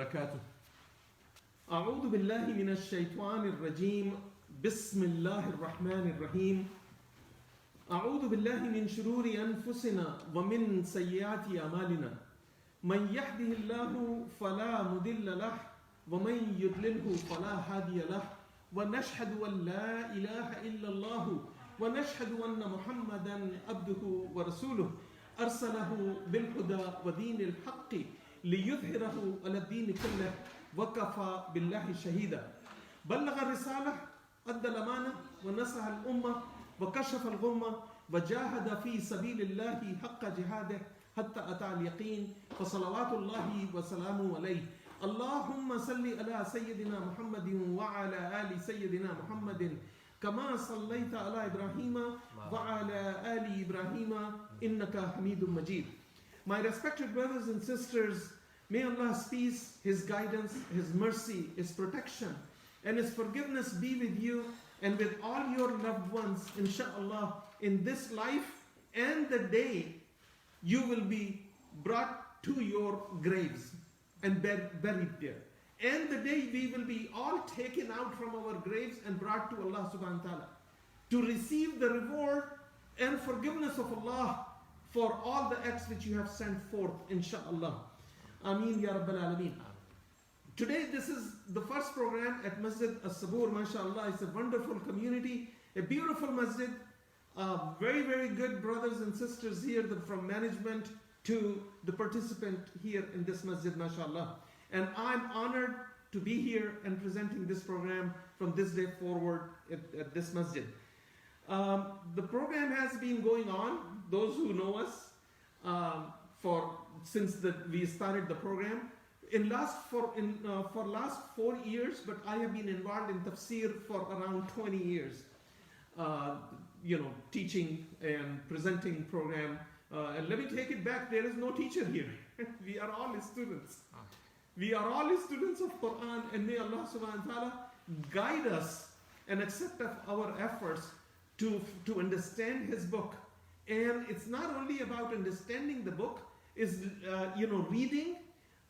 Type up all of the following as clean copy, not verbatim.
وبركاته. أعوذ بالله من الشيطان الرجيم. بسم الله الرحمن الرحيم. أعوذ بالله من شرور أنفسنا ومن سيئات أعمالنا. من يهده الله فلا مضل له ومن يضلله فلا هادي له. ونشهد أن لا إله إلا الله ونشهد أن محمدا عبده ورسوله أرسله بالهدى ودين الحق ليظهره على الدين كله وكفى بالله شهيدا. بلغ الرسالة أدى الأمانة ونصح الأمة وكشف الغمة وجاهد في سبيل الله حق جهاده حتى أتى اليقين فصلوات الله وسلامه عليه. اللهم صل على سيدنا محمد وعلى آل سيدنا محمد كما صليت على إبراهيم وعلى آل إبراهيم إنك حميد مجيد. My respected brothers and sisters, may Allah's peace, His guidance, His mercy, His protection and His forgiveness be with you and with all your loved ones, inshallah, in this life and the day you will be brought to your graves and buried there. And the day we will be all taken out from our graves and brought to Allah subhanahu wa ta'ala to receive the reward and forgiveness of Allah for all the acts which you have sent forth, inshallah. Ameen ya Rabbal Alameen. Today this is the first program at Masjid As-Sabur, mashallah. It's a wonderful community, a beautiful masjid, very, very good brothers and sisters here from management to the participant here in this masjid, mashallah. And I'm honored to be here and presenting this program from this day forward at this masjid. The program has been going on, those who know us, since we started the program. For last 4 years, but I have been involved in Tafsir for around 20 years. Teaching and presenting program. And let me take it back, there is no teacher here. We are all students. We are all students of Quran, and may Allah subhanahu wa ta'ala guide us and accept our efforts to understand His book. And it's not only about understanding the book, it's reading,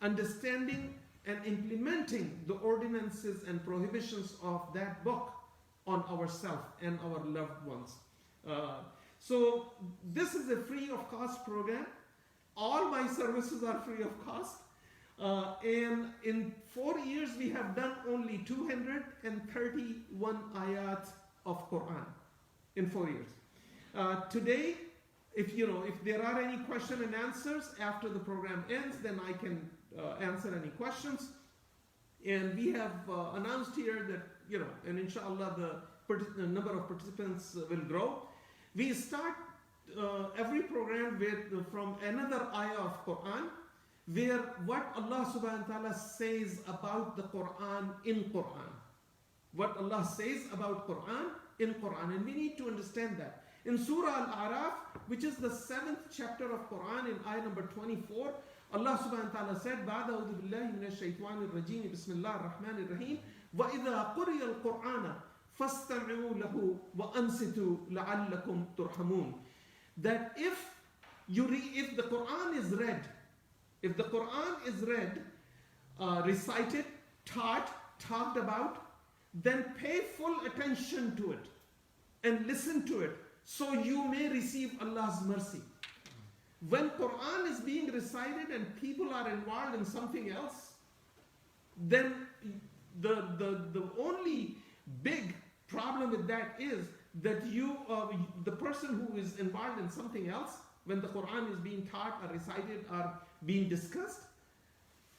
understanding, and implementing the ordinances and prohibitions of that book on ourselves and our loved ones. So this is a free of cost program. All my services are free of cost. And in 4 years we have done only 231 ayat of Quran in 4 years. Today, if there are any question and answers after the program ends, then I can answer any questions. And we have announced here that and inshallah the number of participants will grow. We start every program from another ayah of Quran, where what Allah subhanahu wa ta'ala says about the Quran in Quran. What Allah says about Quran in Quran. And we need to understand that. In Surah Al-A'raf, which is the 7th chapter of Quran, in ayah number 24, Allah subhanahu wa ta'ala said, بَعْدَ أَعُوذُ بِاللَّهِ مِنَ الشَّيْطَانِ الرَّجِيمِ بِسْمِ اللَّهِ الرَّحْمَنِ الرَّحِيمِ وَإِذَا قُرِيَ الْقُرْآنَ فَاسْتَمِعُوا لَهُ وَأَنْصِتُوا لَعَلَّكُمْ تُرْحَمُونَ. That if the Quran is read, recited, taught, talked about, then pay full attention to it and listen to it so you may receive Allah's mercy. When Quran is being recited and people are involved in something else, then the only big problem with that is that the person who is involved in something else, when the Quran is being taught or recited or being discussed,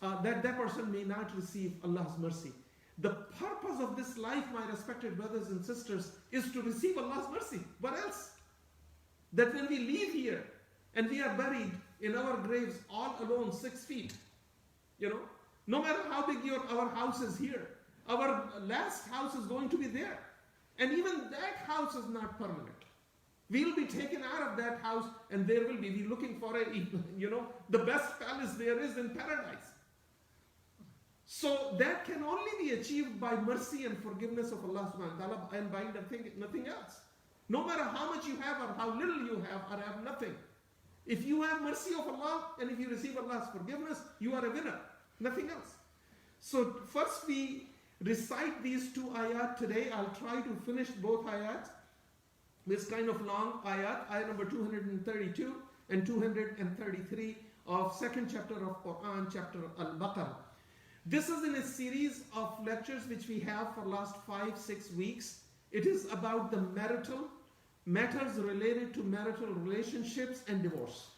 that person may not receive Allah's mercy. The purpose of this life, my respected brothers and sisters, is to receive Allah's mercy. What else? That when we leave here and we are buried in our graves all alone 6 feet, no matter how big our house is here, our last house is going to be there. And even that house is not permanent. We will be taken out of that house and there will be looking for the best palace there is in paradise. So that can only be achieved by mercy and forgiveness of Allah subhanahu wa ta'ala and by nothing else. No matter how much you have or how little you have or have nothing. If you have mercy of Allah and if you receive Allah's forgiveness, you are a winner. Nothing else. So first we recite these two ayat today. I'll try to finish both ayat. This kind of long ayat, ayat number 232 and 233 of second chapter of Quran, chapter Al-Baqarah. This is in a series of lectures which we have for last 5-6 weeks. It is about the marital matters related to marital relationships and divorce.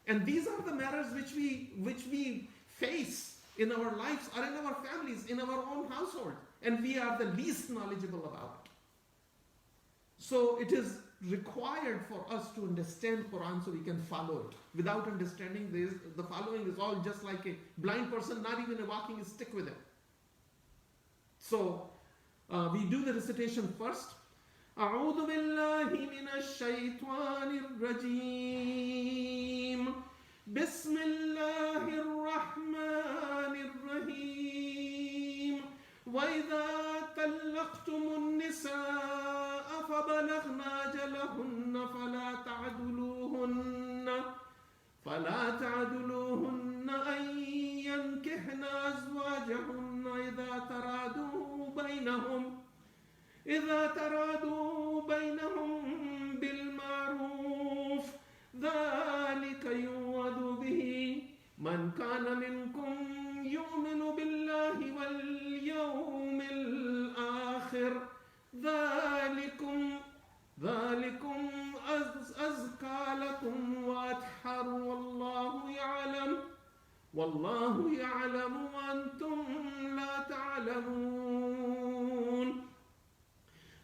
And these are the matters which we face in our lives or in our families, in our own household, and we are the least knowledgeable about it. So it is required for us to understand Quran so we can follow it. Without understanding this, the following is all just like a blind person, not even a walking stick with it. So we do the recitation first. أعوذ بالله من الشيطان الرجيم بسم الله الرحمن الرحيم وإذا طلقتم النساء فبلغن أجلهن فلا تعدلوهن أن ينكحن أزواجهن إذا ترادوا بينهم بالمعروف ذلك يوعظ به من كان منكم يؤمن بالله واليوم الآخر ذلكم أزكى لكم وأطهر والله يعلم وأنتم لا تعلمون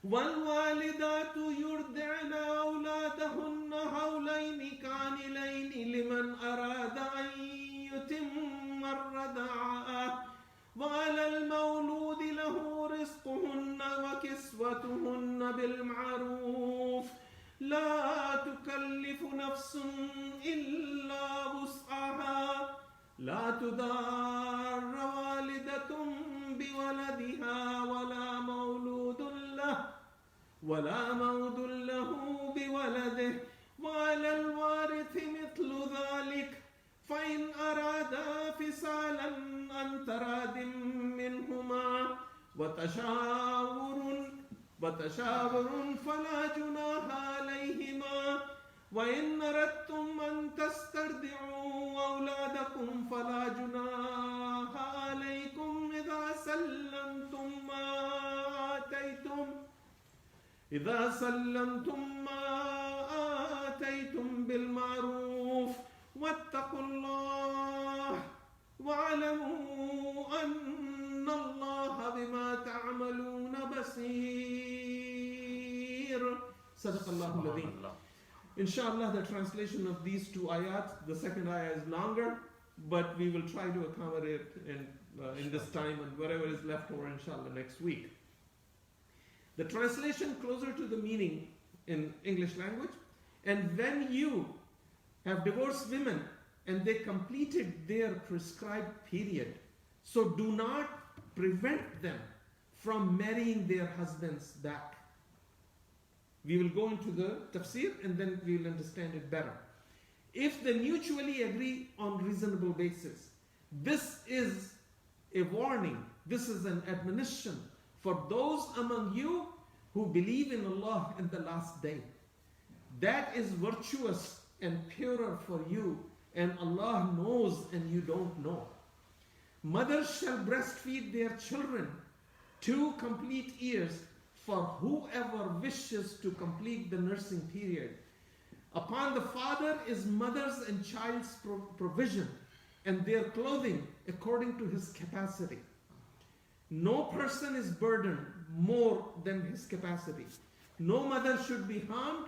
والوالدات يرضعن أولادهن حولين كاملين لمن أراد أن يتم الرضاعة وعلى المولود له رزقهن وكسوتهن بالمعروف لا تكلف نفس إلا وسعها لا تضار والدة بولدها ولا مولود له بولده وعلى الوارث مثل ذلك فإن أرادا فصالا عن تراد منهما وتشاور فلا جناح عليهما وإن أردتم أن تسترضعوا أولادكم فلا جناح عليكم إذا سلمتم ما آتيتم بالمعروف واتقوا الله واعلموا أن الله بما تعملون بصير. صدق الله العظيم. Inshallah, the translation of these two ayat, the second ayah is longer, but we will try to accommodate in this time and whatever is left over, inshallah, next week. The translation closer to the meaning in English language. And when you have divorced women and they completed their prescribed period, so do not prevent them from marrying their husbands back. We will go into the Tafsir and then we will understand it better. If they mutually agree on reasonable basis, this is a warning, this is an admonition for those among you who believe in Allah and the last day. That is virtuous and purer for you, and Allah knows and you don't know. Mothers shall breastfeed their children 2 complete years for whoever wishes to complete the nursing period. Upon the father is mother's and child's provision and their clothing according to his capacity. No person is burdened more than his capacity. No mother should be harmed,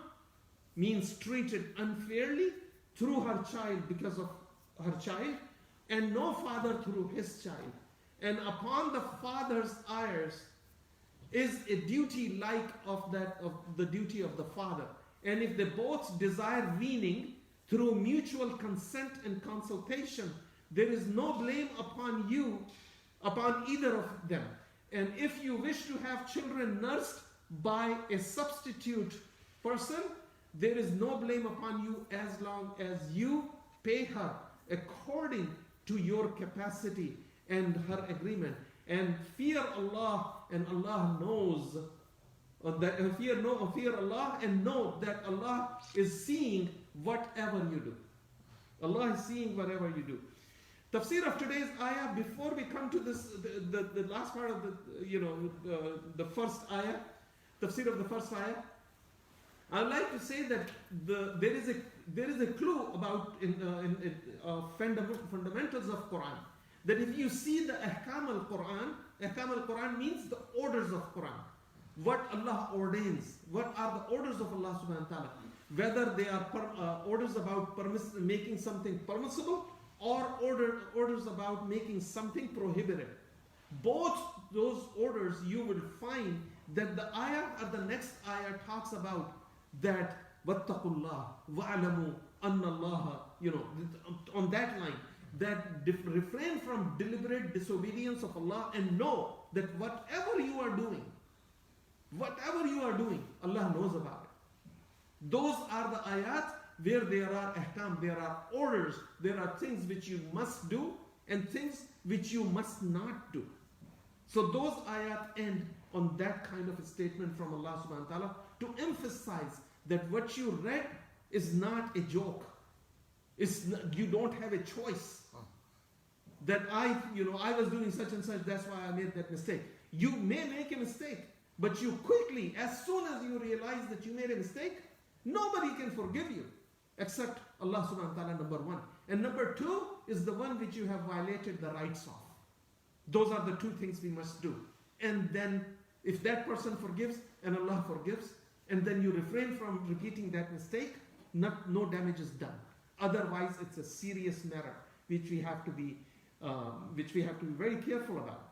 means treated unfairly through her child because of her child, and no father through his child. And upon the father's heirs is a duty like of the duty of the father. And if they both desire weaning through mutual consent and consultation, there is no blame upon either of them. And if you wish to have children nursed by a substitute person, there is no blame upon you as long as you pay her according to your capacity and her agreement. And fear Allah, and Allah knows fear Allah, and know that Allah is seeing whatever you do. Allah is seeing whatever you do. Tafsir of today's ayah, before we come to this, the last part of the first ayah, tafsir of the first ayah, I would like to say that there is a clue about fundamentals of Quran. That if you see the ahkam al-Quran means the orders of Quran. What Allah ordains, what are the orders of Allah subhanahu wa ta'ala. Whether they are orders about making something permissible, or orders about making something prohibited. Both those orders you will find that the ayah or the next ayah talks about that wattaqullah wa'lamu anna Allah, on that line, that refrain from deliberate disobedience of Allah and know that whatever you are doing, Allah knows about it. Those are the ayat where there are ahkam, there are orders, there are things which you must do and things which you must not do. So those ayat end on that kind of a statement from Allah subhanahu wa ta'ala to emphasize that what you read is not a joke. You don't have a choice. That I was doing such and such, that's why I made that mistake. You may make a mistake, but you quickly, as soon as you realize that you made a mistake, nobody can forgive you except Allah subhanahu wa ta'ala, number one. And number two is the one which you have violated the rights of. Those are the two things we must do. And then if that person forgives and Allah forgives, and then you refrain from repeating that mistake, no damage is done. Otherwise, it's a serious matter which we have to be very careful about.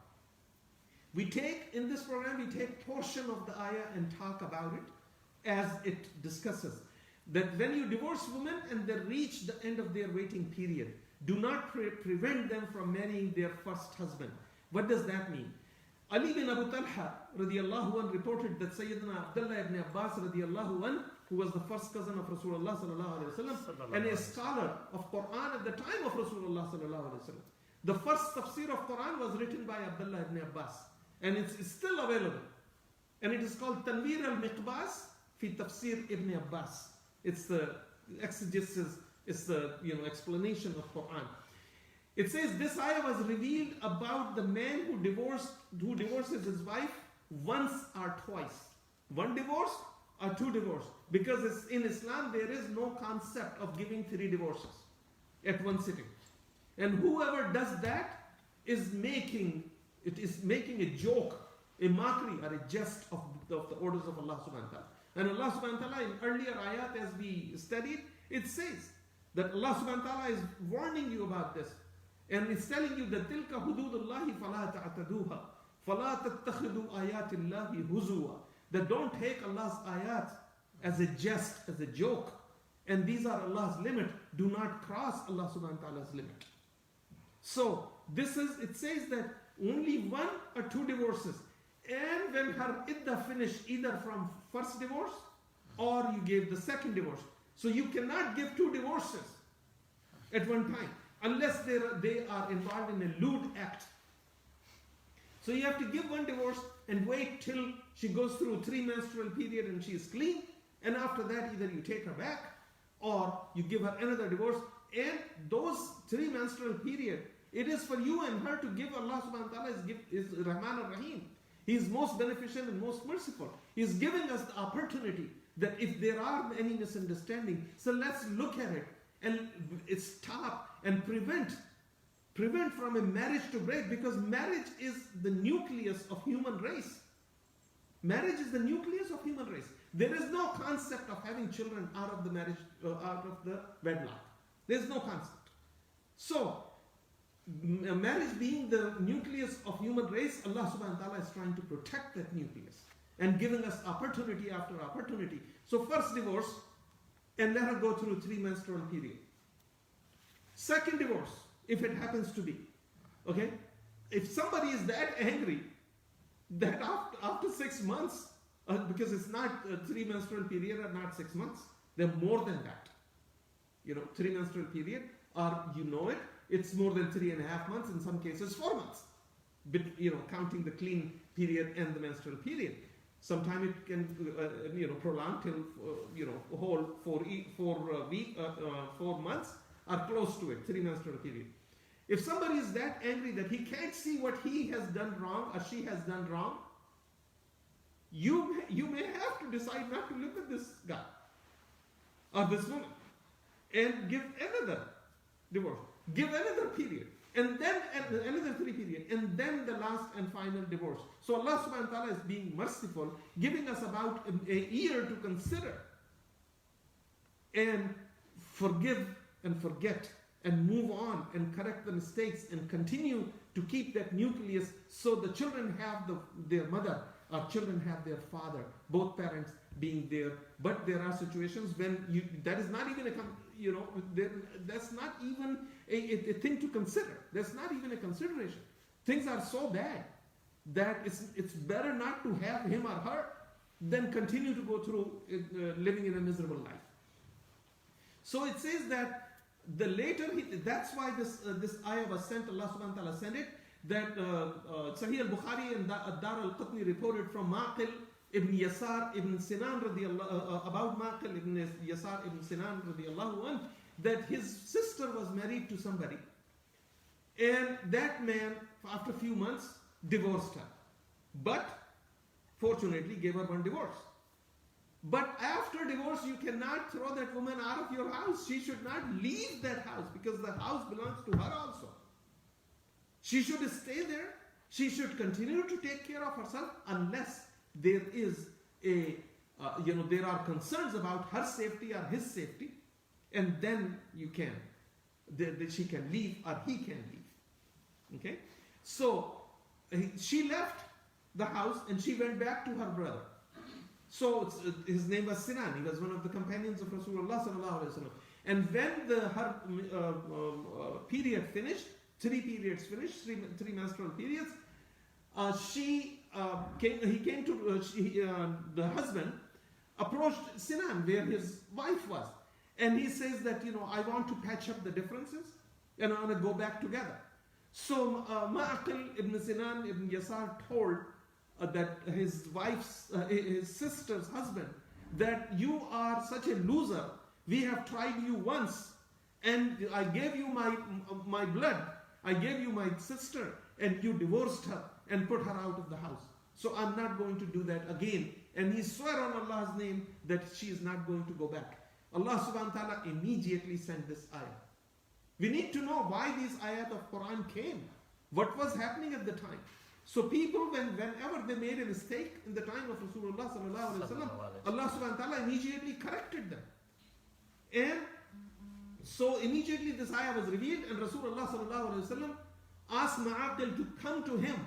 In this program, we take portion of the ayah and talk about it as it discusses. That when you divorce women and they reach the end of their waiting period, do not prevent them from marrying their first husband. What does that mean? Ali bin Abu Talha radiallahu anh reported that Sayyidina Abdullah ibn Abbas radiallahu anh, who was the first cousin of Rasulullah sallallahu alayhi wa sallam, and a scholar of Quran at the time of Rasulullah sallallahu alayhi wa sallam. The first tafsir of Quran was written by Abdullah ibn Abbas, and it's still available. And it is called Tanwir al-Miqbas fi Tafsir ibn Abbas. It's the exegesis, it's the explanation of Quran. It says this ayah was revealed about the man who divorces his wife once or twice. One divorce or two divorces. Because in Islam there is no concept of giving 3 divorces at one sitting. And whoever does that is making a joke, a mockery or a jest of the orders of Allah subhanahu wa ta'ala. And Allah subhanahu wa ta'ala in earlier ayat as we studied, it says that Allah subhanahu wa ta'ala is warning you about this. And it's telling you that تِلْكَ حُدُودُ اللَّهِ فَلَا تَعْتَدُوهَا فَلَا تَتَّخِذُوا آيَاتِ اللَّهِ هُزُوًا. That don't take Allah's ayat as a jest, as a joke. And these are Allah's limit. Do not cross Allah subhanahu wa ta'ala's limit. So it says that only 1 or 2 divorces. And when her iddah finished either from first divorce or you gave the second divorce. So you cannot give 2 divorces at one time unless they are involved in a lewd act. So you have to give 1 divorce and wait till she goes through 3 menstrual period and she is clean. And after that either you take her back or you give her another divorce. And those 3 menstrual period, it is for you and her to give. Allah subhanahu wa ta'ala is Rahman ar-Rahim. He is most beneficent and most merciful. He is giving us the opportunity that if there are any misunderstanding, so let's look at it and stop and prevent from a marriage to break, because marriage is the nucleus of human race. Marriage is the nucleus of human race. There is no concept of having children out of the marriage, out of the wedlock. There is no concept. So, marriage being the nucleus of human race, Allah subhanahu wa ta'ala is trying to protect that nucleus and giving us opportunity after opportunity. So first divorce, and let her go through 3 menstrual period. Second divorce, if it happens to be. Okay? If somebody is that angry, that after 6 months, because it's not 3 menstrual period or not 6 months, they're more than that. 3 menstrual period, or you know it, it's more than 3.5 months, in some cases 4 months, counting the clean period and the menstrual period. Sometimes it can prolong till whole 4 months or close to it, 3 menstrual period. If somebody is that angry that he can't see what he has done wrong or she has done wrong, you may have to decide not to live with this guy or this woman and give another divorce, give another period, and then another 3 period, and then the last and final divorce. So Allah subhanahu wa ta'ala is being merciful, giving us about a year to consider and forgive and forget and move on and correct the mistakes and continue to keep that nucleus so the children have their mother, or children have their father, both parents being there. But there are situations when that is not even that's not even a thing to consider. That's not even a consideration. Things are so bad that it's better not to have him or her than continue to go through living in a miserable life. So it says that the later that's why this ayah was sent. Allah subhanahu wa ta'ala sent it. That Sahih al-Bukhari and Dar al-Qutni reported from Maqil ibn Yasar ibn Sinan about Maqil ibn Yasar ibn Sinan radiallahu anh, that his sister was married to somebody, and that man after a few months divorced her, but fortunately gave her one divorce. But after divorce, you cannot throw that woman out of your house. She should not leave that house because the house belongs to her also. She should stay there. She should continue to take care of herself unless there is there are concerns about her safety or his safety, and then you can, she can leave or he can leave. Okay, so she left the house and she went back to her brother. So his name was Sinan. He was one of the companions of Rasulullah sallallahu alaihi wasallam. And when her period finished, 3 periods finished, 3 menstrual periods, the husband approached Sinan where his wife was, and he says that I want to patch up the differences and I want to go back together. So Ma'aqil ibn Sinan ibn Yasar told that his sister's husband, that you are such a loser. We have tried you once, and I gave you my blood. I gave you my sister, and you divorced her and put her out of the house. So I'm not going to do that again. And he swore on Allah's name that she is not going to go back. Allah subhanahu wa ta'ala immediately sent this ayah. We need to know why these ayat of Quran came. What was happening at the time? So people, whenever they made a mistake in the time of Rasulullah sallallahu alaihi wasallam, Allah subhanahu wa ta'ala immediately corrected them. And so immediately this ayah was revealed, and Rasulullah sallallahu alaihi wasallam asked Ma'aqil to come to him,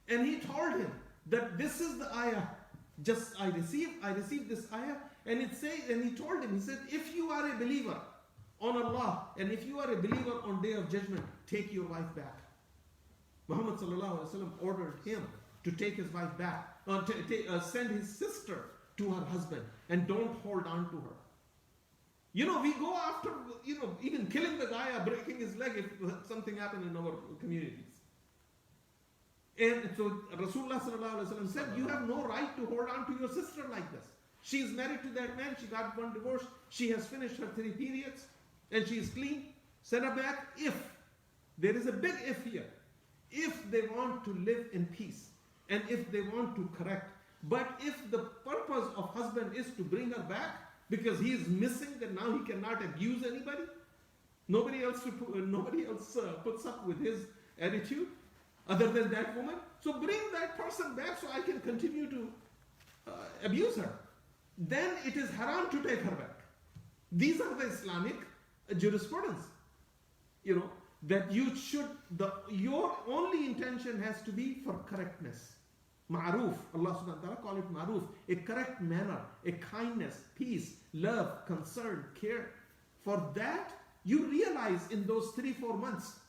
and he told him that this is the ayah. Just I received this ayah, and it says, and he told him, he said, if you are a believer on Allah, and if you are a believer on Day of Judgment, take your wife back. Muhammad sallallahu alaihi wasallam ordered him to take his wife back, send his sister to her husband, and don't hold on to her. We go after, even killing the guy or breaking his leg if something happened in our communities. And so Rasulullah sallallahu alaihi wasallam said, you have no right to hold on to your sister like this. She is married to that man, she got one divorce, she has finished her 3 periods, and she is clean. Send her back if, there is a big if here, if they want to live in peace, and if they want to correct. But if the purpose of husband is to bring her back, because he is missing that now he cannot abuse anybody, nobody else puts up with his attitude other than that woman, so bring that person back so I can continue to abuse her, then it is haram to take her back. These are the Islamic jurisprudence, that your only intention has to be for correctness. Ma'ruf, Allah subhanahu wa ta'ala call it ma'ruf, a correct manner, a kindness, peace, love, concern, care. For that, you realize in those 3-4 months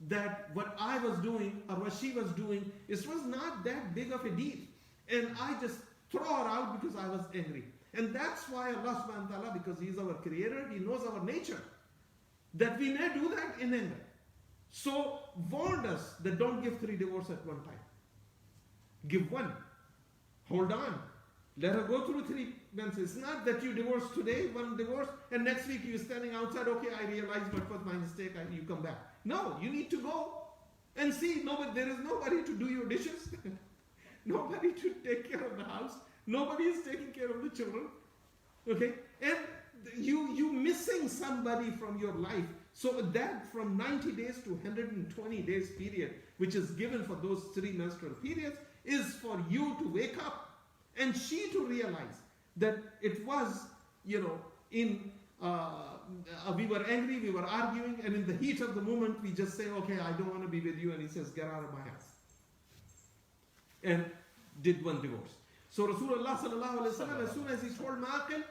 that what I was doing or what she was doing, it was not that big of a deal. And I just throw her out because I was angry. And that's why Allah subhanahu wa ta'ala, because He is our creator, He knows our nature, that we may do that in anger. So warned us that don't give 3 divorces at one time. Give 1. Hold on. Let her go through 3 months. It's not that you divorce today, 1 divorce, and next week you're standing outside, okay, I realized what was my mistake, you come back. No, you need to go and see. There is nobody to do your dishes, nobody to take care of the house, nobody is taking care of the children. Okay? And you missing somebody from your life. So that from 90 days to 120 days period, which is given for those 3 menstrual periods, is for you to wake up and she to realize that it was, we were angry, we were arguing, and in the heat of the moment we just say, okay, I don't want to be with you, and he says, get out of my house. And did 1 divorce. So Rasulullah sallallahu alaihi wasallam, as soon as he told Maqil,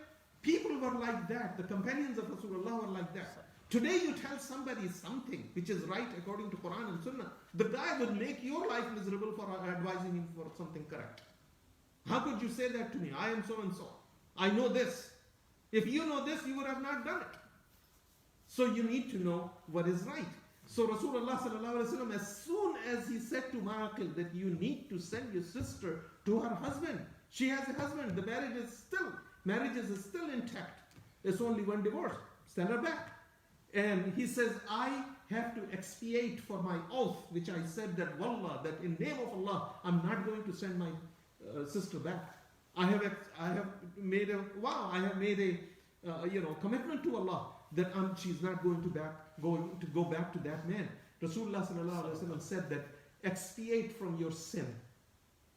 people were like that. The companions of Rasulullah were like that. Today you tell somebody something which is right according to Quran and Sunnah, the guy would make your life miserable for advising him for something correct. How could you say that to me? I am so and so. I know this. If you know this, you would have not done it. So you need to know what is right. So Rasulullah sallallahu alaihi wasallam, as soon as he said to Maqil that you need to send your sister to her husband, she has a husband, the marriage is still intact. There's only 1 divorce. Send her back. And he says, I have to expiate for my oath, which I said that wallah, that in name of Allah, I'm not going to send my sister back. I have made a vow. I have made a commitment to Allah that she's not going to go back to that man. Rasulullah sallallahu alaihi wasallam said that expiate from your sin.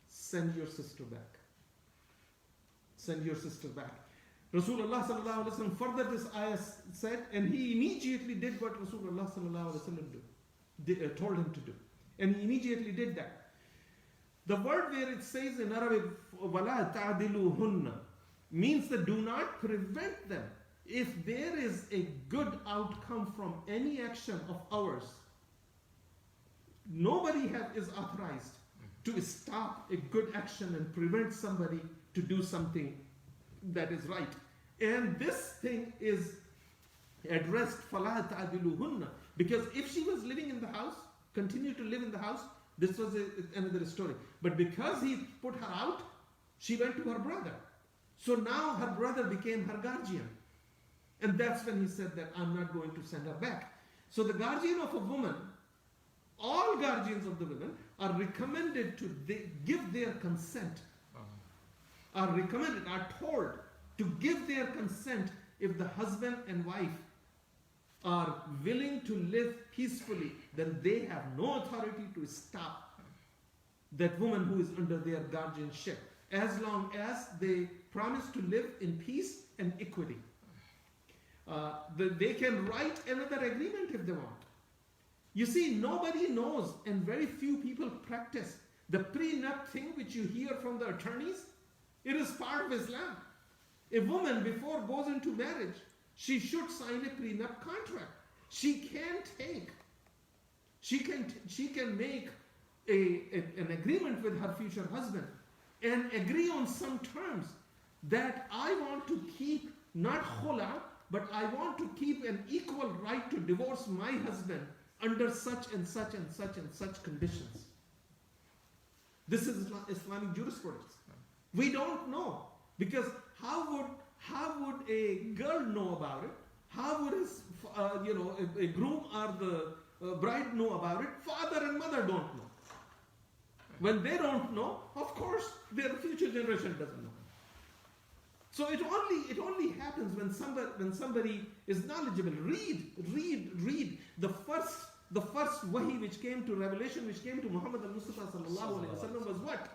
Send your sister back. Send your sister back. Rasulullah sallallahu alaihi wasallam further this ayah said, and he immediately did what Rasulullah sallallahu alaihi wasallam told him to do. And he immediately did that. The word where it says in Arabic, وَلَا تَعْدِلُوهُنَّ, means that do not prevent them. If there is a good outcome from any action of ours, nobody is authorized to stop a good action and prevent somebody to do something that is right. And this thing is addressed, فَلَا تَعْدِلُوهُنَّ, because if she was living in the house, continued to live in the house, this was another story. But because he put her out, she went to her brother. So now her brother became her guardian. And that's when he said that I'm not going to send her back. So the guardian of a woman, all guardians of the women are recommended to give their consent. Are told to give their consent if the husband and wife are willing to live peacefully, then they have no authority to stop that woman who is under their guardianship, as long as they promise to live in peace and equity. They can write another agreement if they want. You see, nobody knows, and very few people practice the prenup thing which you hear from the attorneys. It is part of Islam. A woman, before goes into marriage, she should sign a prenup contract. She can make an agreement with her future husband and agree on some terms that I want to keep not khula, but I want to keep an equal right to divorce my husband under such and such and such and such conditions. This is Islamic jurisprudence. We don't know, because how would a girl know about it? How would a groom or the bride know about it? Father and mother don't know. When they don't know, of course, their future generation doesn't know. So it only happens when somebody is knowledgeable. Read. The first wahi which came to revelation, which came to Muhammad al-Mustafa sallallahu alaihi wasallam was what?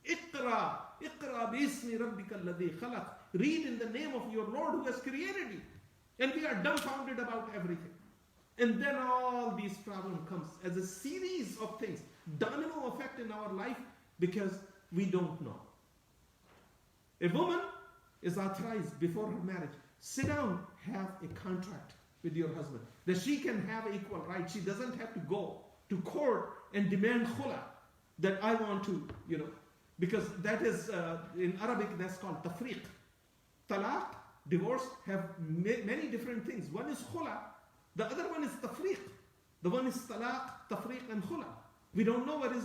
Iqra bismi rabbika alladhi khalaq. Read in the name of your Lord who has created you. And we are dumbfounded about everything. And then all these problems comes as a series of things, domino effect in our life, because we don't know. A woman is authorized before her marriage, sit down, have a contract with your husband, that she can have equal rights. She doesn't have to go to court and demand khula, that I want to, because that is, in Arabic, that's called tafriq. Talaq, divorce, have many different things. One is khula, the other one is tafriq. The one is talaq, tafriq, and khula. We don't know what is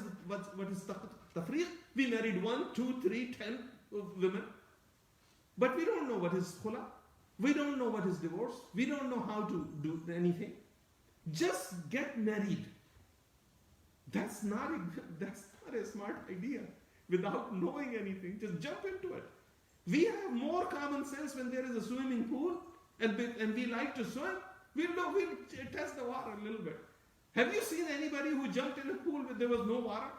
tafriq. We married 1, 2, 3, 10 women. But we don't know what is khula. We don't know what is divorce. We don't know how to do anything. Just get married. That's not a smart idea. Without knowing anything, just jump into it. We have more common sense when there is a swimming pool and we like to swim. We'll test the water a little bit. Have you seen anybody who jumped in a pool where there was no water?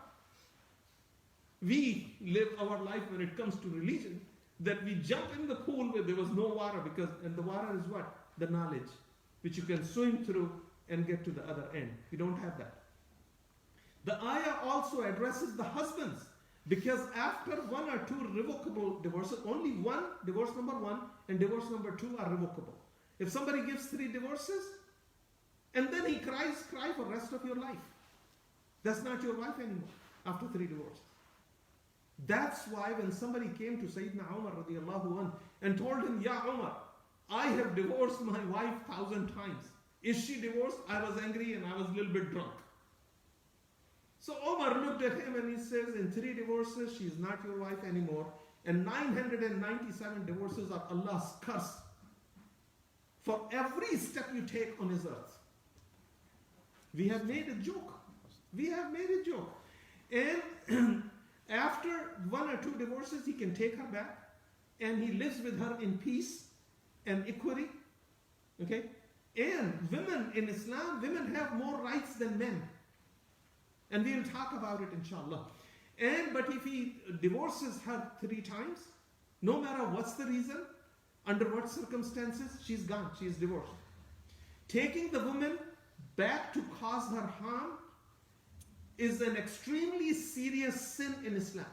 We live our life when it comes to religion, that we jump in the pool where there was no water, and the water is what? The knowledge, which you can swim through and get to the other end. We don't have that. The ayah also addresses the husbands, because after 1 or 2 revocable divorces, only divorce number 1 and divorce number 2 are revocable. If somebody gives 3 divorces, and then he cry for the rest of your life, that's not your wife anymore after 3 divorces. That's why when somebody came to Sayyidina Umar radiallahu anh and told him, Ya Umar, I have divorced my wife 1,000 times. Is she divorced? I was angry and I was a little bit drunk. So Umar looked at him and he says, in 3 divorces, she is not your wife anymore. And 997 divorces are Allah's curse for every step you take on His earth. We have made a joke. We have made a joke. And after 1 or 2 divorces, he can take her back and he lives with her in peace and equity. Okay? And women in Islam, women have more rights than men. And we'll talk about it inshallah. But if he divorces her 3 times, no matter what's the reason, under what circumstances, she's gone, she is divorced. Taking the woman back to cause her harm is an extremely serious sin in Islam.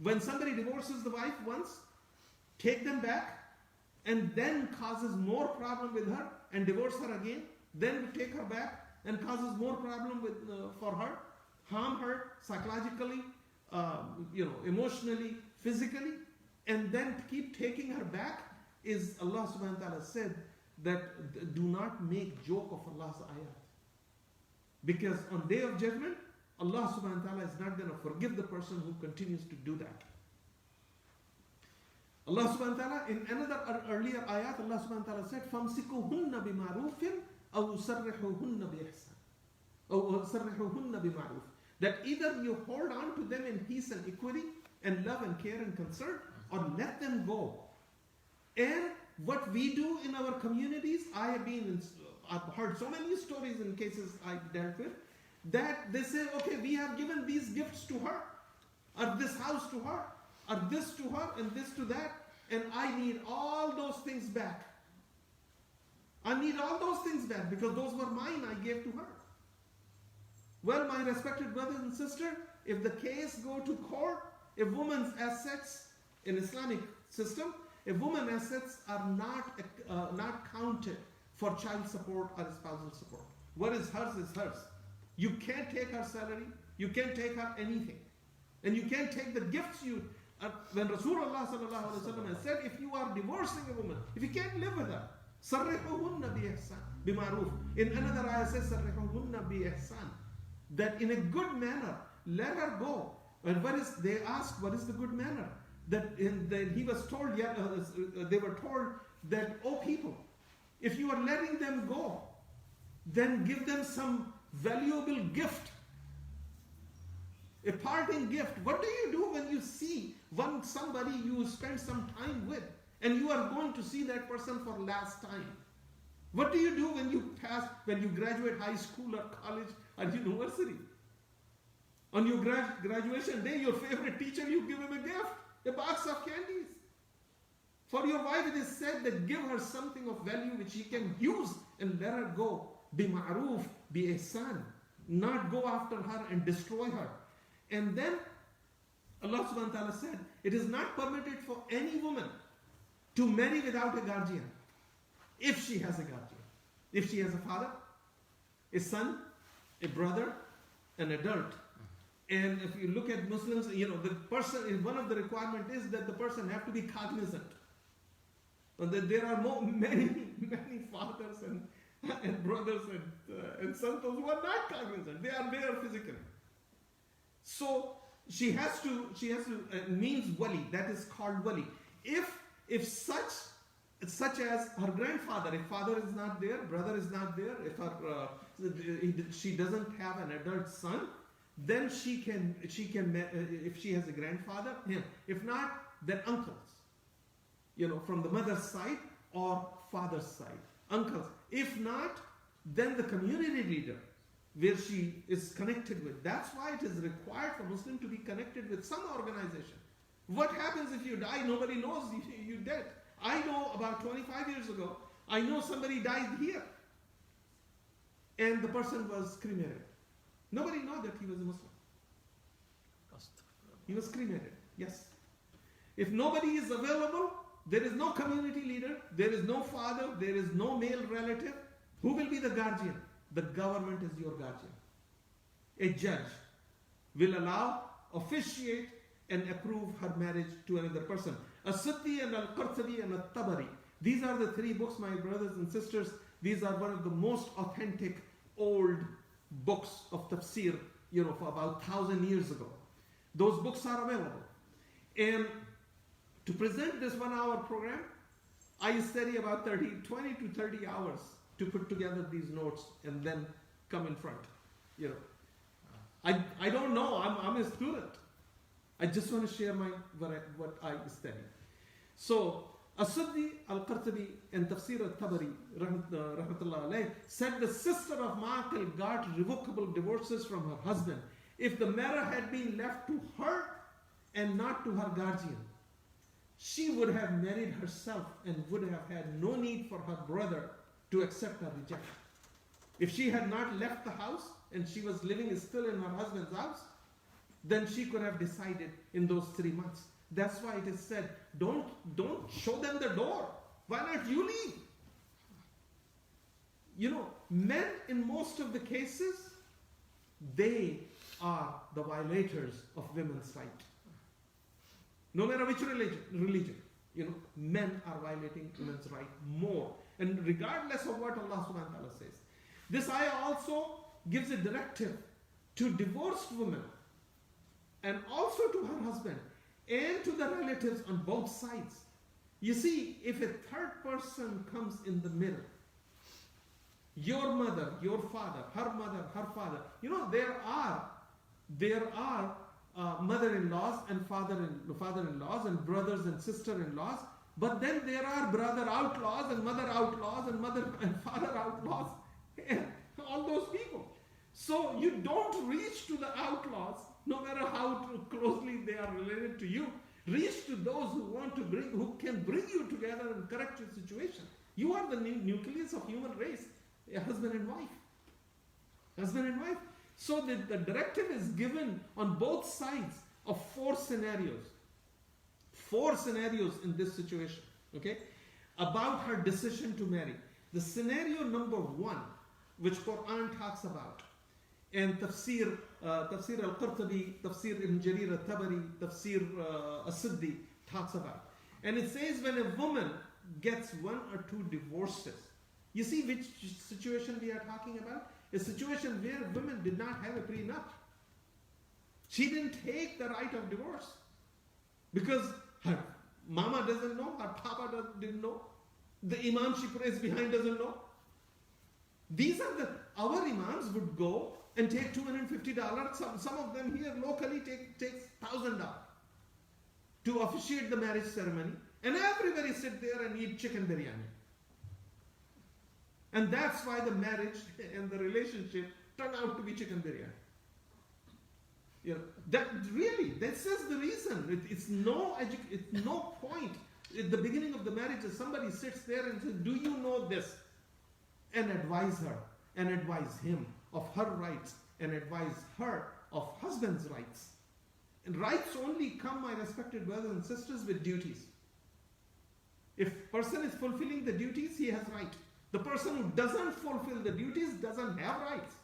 When somebody divorces the wife once, take them back, and then causes more problem with her, and divorce her again, then take her back and causes more problem for her, harm her psychologically, emotionally, physically, and then keep taking her back, is Allah subhanahu wa ta'ala said that do not make joke of Allah's ayat. Because on Day of Judgment, Allah subhanahu wa ta'ala is not going to forgive the person who continues to do that. Allah subhanahu wa ta'ala, in another earlier ayat, Allah subhanahu wa ta'ala said, فَامْسِكُهُنَّ بِمَعْرُوفٍ أَوْ سَرِّحُهُنَّ بِإِحْسَانٍ أَوْ سَرِّحُهُنَّ بِمَعْرُوفٍ. That either you hold on to them in peace and equity and love and care and concern, or let them go. And what we do in our communities, I've heard so many stories in cases I dealt with, that they say, okay, we have given these gifts to her, or this house to her, or this to her, and this to that, and I need all those things back. I need all those things back because those were mine, I gave to her. Well, my respected brothers and sisters, if the case go to court, a woman's assets in Islamic system, a woman's assets are not counted for child support or spousal support. What is hers is hers. You can't take her salary, you can't take her anything. And you can't take the gifts when Rasulullah sallallahu alaihi wasallam has said, if you are divorcing a woman, if you can't live with her, صَرِّحُهُنَّ بِمَعْرُوفٍ. In another ayah says, صَرِّحُهُنَّ بِإِحْسَانٍ. That in a good manner, let her go. And they asked, what is the good manner? He was told, they were told that, oh people, if you are letting them go, then give them some valuable gift. A parting gift. What do you do when you see somebody you spend some time with and you are going to see that person for last time? What do you do when you graduate high school or college or university? On your graduation day, your favorite teacher, you give him a gift, a box of candies. For your wife, it is said that give her something of value which she can use and let her go. Bi ma'roof, bi ihsan. Not go after her and destroy her. And then Allah subhanahu wa ta'ala said, it is not permitted for any woman to marry without a guardian. If she has a guardian. If she has a father, a son, a brother, an adult. And if you look at Muslims, the person, one of the requirements is that the person have to be cognizant. And that there are many fathers and brothers and sons who are not cognizant. They are there physically. So she has to means wali. That is called wali. If such as her grandfather, if father is not there, brother is not there, if she doesn't have an adult son, then she can if she has a grandfather, him. If not, then uncles, from the mother's side or father's side, uncles. If not, then the community leader, where she is connected with. That's why it is required for Muslim to be connected with some organization. What happens if you die? Nobody knows you dead. I know about 25 years ago, I know somebody died here, and the person was cremated. Nobody knew that he was a Muslim. He was cremated, yes. If nobody is available, there is no community leader, there is no father, there is no male relative. Who will be the guardian? The government is your guardian. A judge will allow, officiate, and approve her marriage to another person. As-Siddi and Al-Qur'an and Al-Tabari. These are the three books, my brothers and sisters. These are one of the most authentic old books of Tafsir, for about 1,000 years ago. Those books are available. And to present this 1-hour program, I study about 20 to 30 hours to put together these notes and then come in front. I don't know. I'm a student. I just want to share what I study. So, As-Siddi, Al-Qurtubi, and Tafsir al-Tabari, rahmatullah alayh, said the sister of Ma'aqil got revocable divorces from her husband if the matter had been left to her and not to her guardian. She would have married herself and would have had no need for her brother to accept or reject. If she had not left the house and she was living still in her husband's house, then she could have decided in those 3 months. That's why it is said, don't show them the door. Why not you leave? Men in most of the cases, they are the violators of women's right. No matter which religion, men are violating women's right more. And regardless of what Allah subhanahu wa ta'ala says. This ayah also gives a directive to divorced women and also to her husband and to the relatives on both sides. You see, if a third person comes in the middle, your mother, your father, her mother, her father, there are mother-in-laws and father-in-laws and brothers and sister-in-laws, but then there are brother outlaws and mother outlaws and mother and father outlaws, and all those people. So you don't reach to the outlaws, no matter how closely they are related to you. Reach to those who can bring you together and correct your situation. You are the nucleus of human race, a husband and wife. Husband and wife. So the directive is given on both sides of 4 scenarios. 4 scenarios in this situation, okay? About her decision to marry. The scenario number 1, which Quran talks about, and Tafsir al-Qurtubi, Tafsir Ibn Jarir al-Tabari, Tafsir al-Siddi talks about. And it says when a woman gets 1 or 2 divorces, you see which situation we are talking about? A situation where women did not have a prenup. She didn't take the right of divorce because her mama doesn't know, her papa didn't know, the imam she prays behind doesn't know. These are our imams would go and take $250. Some of them here locally takes $1,000 to officiate the marriage ceremony, and everybody sit there and eat chicken biryani. And that's why the marriage and the relationship turn out to be chicken biryani. This is the reason. It's no point at the beginning of the marriage that somebody sits there and says, do you know this? And advise her and advise him of her rights and advise her of husband's rights. And rights only come, my respected brothers and sisters, with duties. If person is fulfilling the duties, he has right. The person who doesn't fulfill the duties doesn't have rights.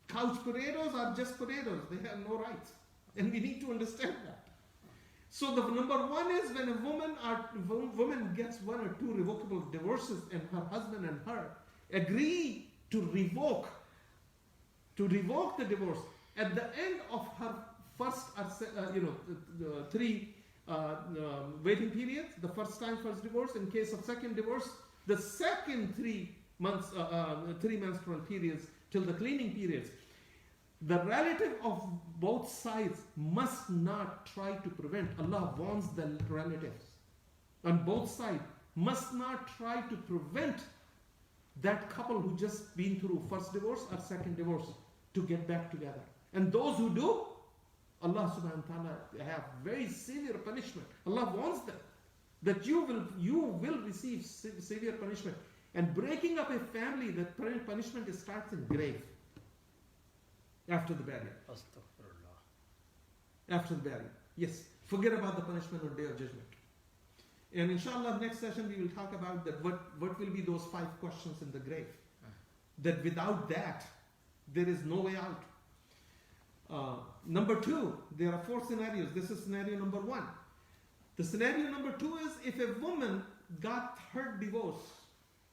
Couch potatoes are just potatoes. They have no rights. And we need to understand that. So the number 1 is when a woman gets 1 or 2 revocable divorces and her husband and her, agree to revoke the divorce at the end of her first, three waiting periods, the first divorce. In case of second divorce, the second 3 months, 3 menstrual periods till the cleaning periods. The relative of both sides must not try to prevent. Allah warns the relatives on both sides must not try to prevent that couple who just been through first divorce or second divorce to get back together. And those who do, Allah subhanahu wa ta'ala have very severe punishment. Allah warns them that you will receive severe punishment. And breaking up a family, that punishment starts in grave. After the burial. Astaghfirullah. After the burial. Yes. Forget about the punishment on Day of Judgment. And inshallah, next session we will talk about that what will be those 5 questions in the grave. That without that, there is no way out. Number 2, there are 4 scenarios. This is scenario number 1. The scenario number 2 is if a woman got her divorce,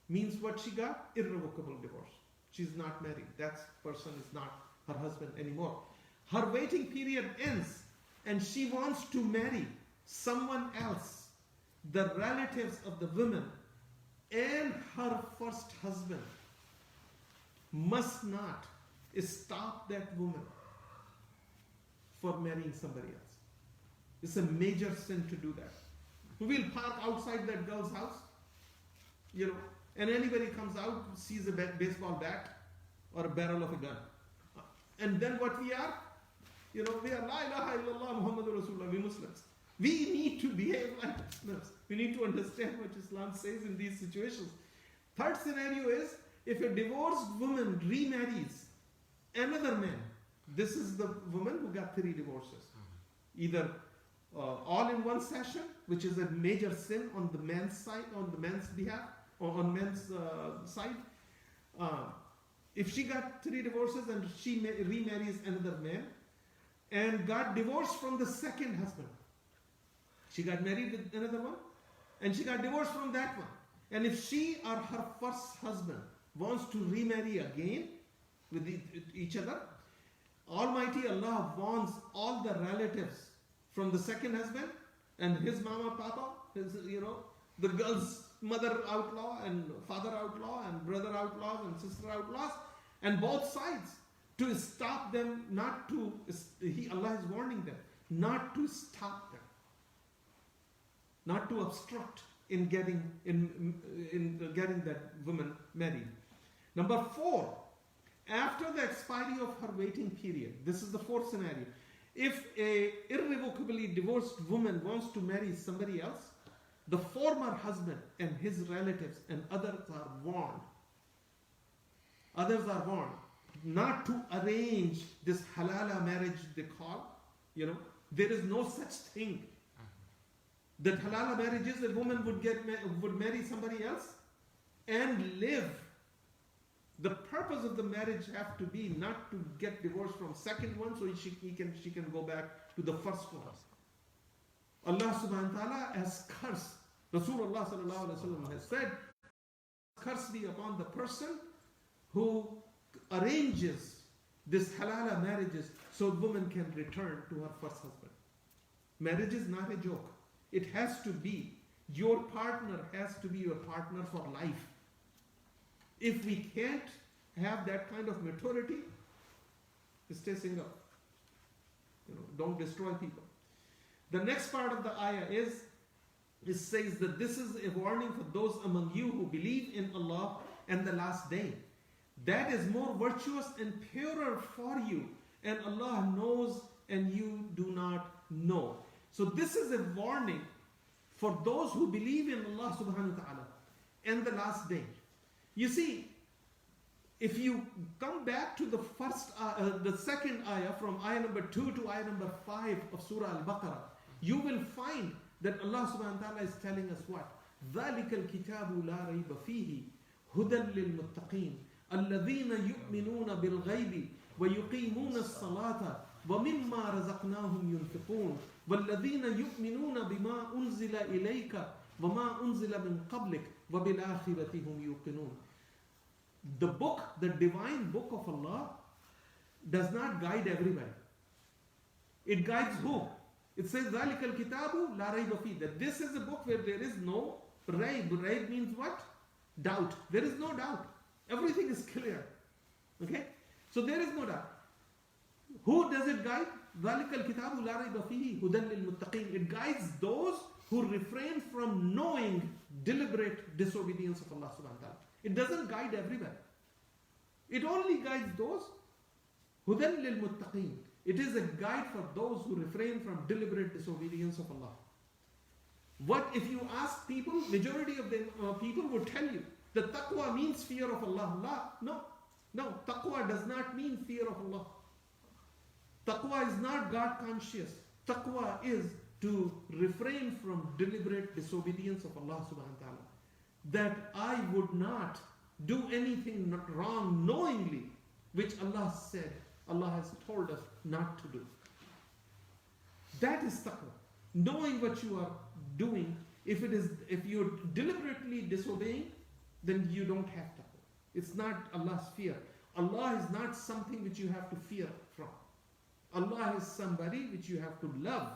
means what she got? Irrevocable divorce. She's not married. That person is not her husband anymore. Her waiting period ends and she wants to marry someone else. The relatives of the woman and her first husband must not stop that woman for marrying somebody else. It's a major sin to do that. We will park outside that girl's house, and anybody comes out, sees a baseball bat or a barrel of a gun. And then what we are? We are La ilaha illallah Muhammadur Rasulullah, we Muslims. We need to behave like Muslims. We need to understand what Islam says in these situations. Third scenario is if a divorced woman remarries another man. This is the woman who got 3 divorces. Either all in one session, which is a major sin on the man's side, on the man's behalf, or on men's side. If she got 3 divorces and she remarries another man and got divorced from the second husband. She got married with another one and she got divorced from that one. And if she or her first husband wants to remarry again with each other, Almighty Allah warns all the relatives from the second husband and his mama, papa, the girl's mother outlaw and father outlaw and brother outlaws and sister outlaws and both sides to stop them, Allah is warning them not to stop them, not to obstruct in getting that woman married. Number 4, after the expiry of her waiting period, this is the 4th scenario. If a irrevocably divorced woman wants to marry somebody else, the former husband and his relatives and others are warned. Others are warned not to arrange this halala marriage they call. There is no such thing. That halala marriage is a woman would marry somebody else and live. The purpose of the marriage have to be not to get divorced from second one so she can go back to the first one. Allah subhanahu wa ta'ala has cursed. Rasulullah sallallahu alaihi wasallam has said, curse be upon the person who arranges this halala marriages so woman can return to her first husband. Marriage is not a joke. It has to be, your partner has to be your partner for life. If we can't have that kind of maturity, stay single. Don't destroy people. The next part of the ayah it says that this is a warning for those among you who believe in Allah and the last day. That is more virtuous and purer for you, and Allah knows and you do not know. So this is a warning for those who believe in Allah subhanahu wa ta'ala and the last day. You see, if you come back to the second ayah, from ayah number 2 to ayah number 5 of Surah Al-Baqarah, you will find that Allah subhanahu wa ta'ala is telling us what? ذَلِكَ الْكِتَابُ لَا رَيْبَ فِيهِ هُدًى لِلْمُتَّقِينَ الَّذِينَ يُؤْمِنُونَ بِالْغَيْبِ وَيُقِيمُونَ الصَّلَاةَ وَمِمَّا رَزَقْنَاهُمْ يُنْفِقُونَ وَالَّذِينَ يُؤْمِنُونَ بِمَا أُنزِلَ إِلَيْكَ وَمَا أُنزِلَ مِنْ قَبْلِكَ وَبِالْآخِرَةِ هُمْ يُوقِنُونَ. The book, the divine book of Allah, does not guide everybody. It guides who? It says, ذَلِكَ الْكِتَابُ لَا رَيْبَ فِيهِ, that this is a book where there is no raib. Raib means what? Doubt. There is no doubt. Everything is clear. Okay? So there is no doubt. Who does it guide? ذَلِكَ الْكِتَابُ لَا رَيْبَ فِيهِ هُدًى لِلْمُتَّقِينَ. It guides those who refrain from knowing deliberate disobedience of Allah subhanahu wa ta'ala. It doesn't guide everybody. It only guides those هُدًى لِلْمُتَّقِينَ. It is a guide for those who refrain from deliberate disobedience of Allah. What if you ask people, majority of the people would tell you that taqwa means fear of Allah. No, taqwa does not mean fear of Allah. Taqwa is not God conscious. Taqwa is to refrain from deliberate disobedience of Allah subhanahu wa ta'ala. That I would not do anything wrong knowingly, which Allah said, Allah has told us not to do. That is taqwa. Knowing what you are doing, if you're deliberately disobeying, then you don't have taqwa. It's not Allah's fear. Allah is not something which you have to fear from. Allah is somebody which you have to love,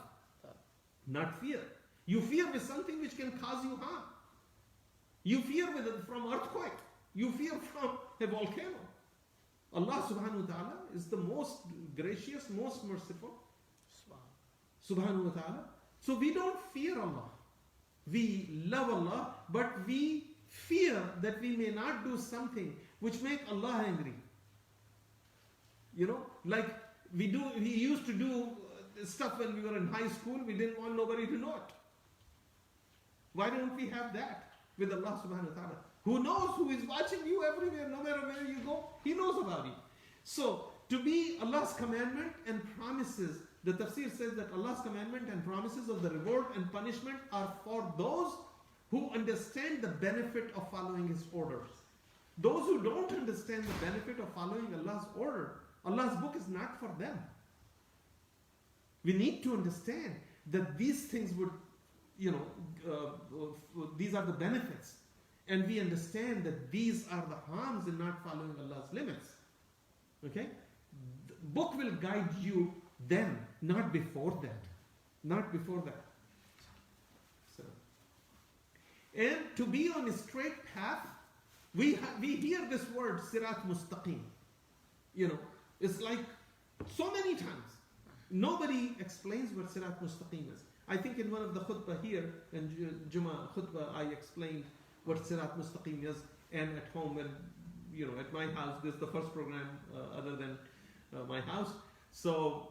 not fear. You fear with something which can cause you harm. You fear from earthquake. You fear from a volcano. Allah subhanahu wa ta'ala is the most gracious, most merciful. Subhanahu wa ta'ala. So we don't fear Allah. We love Allah, but we fear that we may not do something which make Allah angry. You know, like we used to do stuff when we were in high school, we didn't want nobody to know it. Why don't we have that with Allah subhanahu wa ta'ala? Who knows, who is watching you everywhere, no matter where you go, He knows about you. So, to be Allah's commandment and promises, the Tafsir says that Allah's commandment and promises of the reward and punishment are for those who understand the benefit of following His orders. Those who don't understand the benefit of following Allah's order, Allah's book is not for them. We need to understand that these things would, these are the benefits. And we understand that these are the harms in not following Allah's limits. Okay? The book will guide you then, not before that. Not before that. So, and to be on a straight path, we hear this word, Sirat Mustaqim. It's like so many times. Nobody explains what Sirat Mustaqim is. I think in one of the khutbah here, in Jummah khutbah, I explained what Sirat Mustaqim is, and at home, and at my house, this is the first program other than my house. So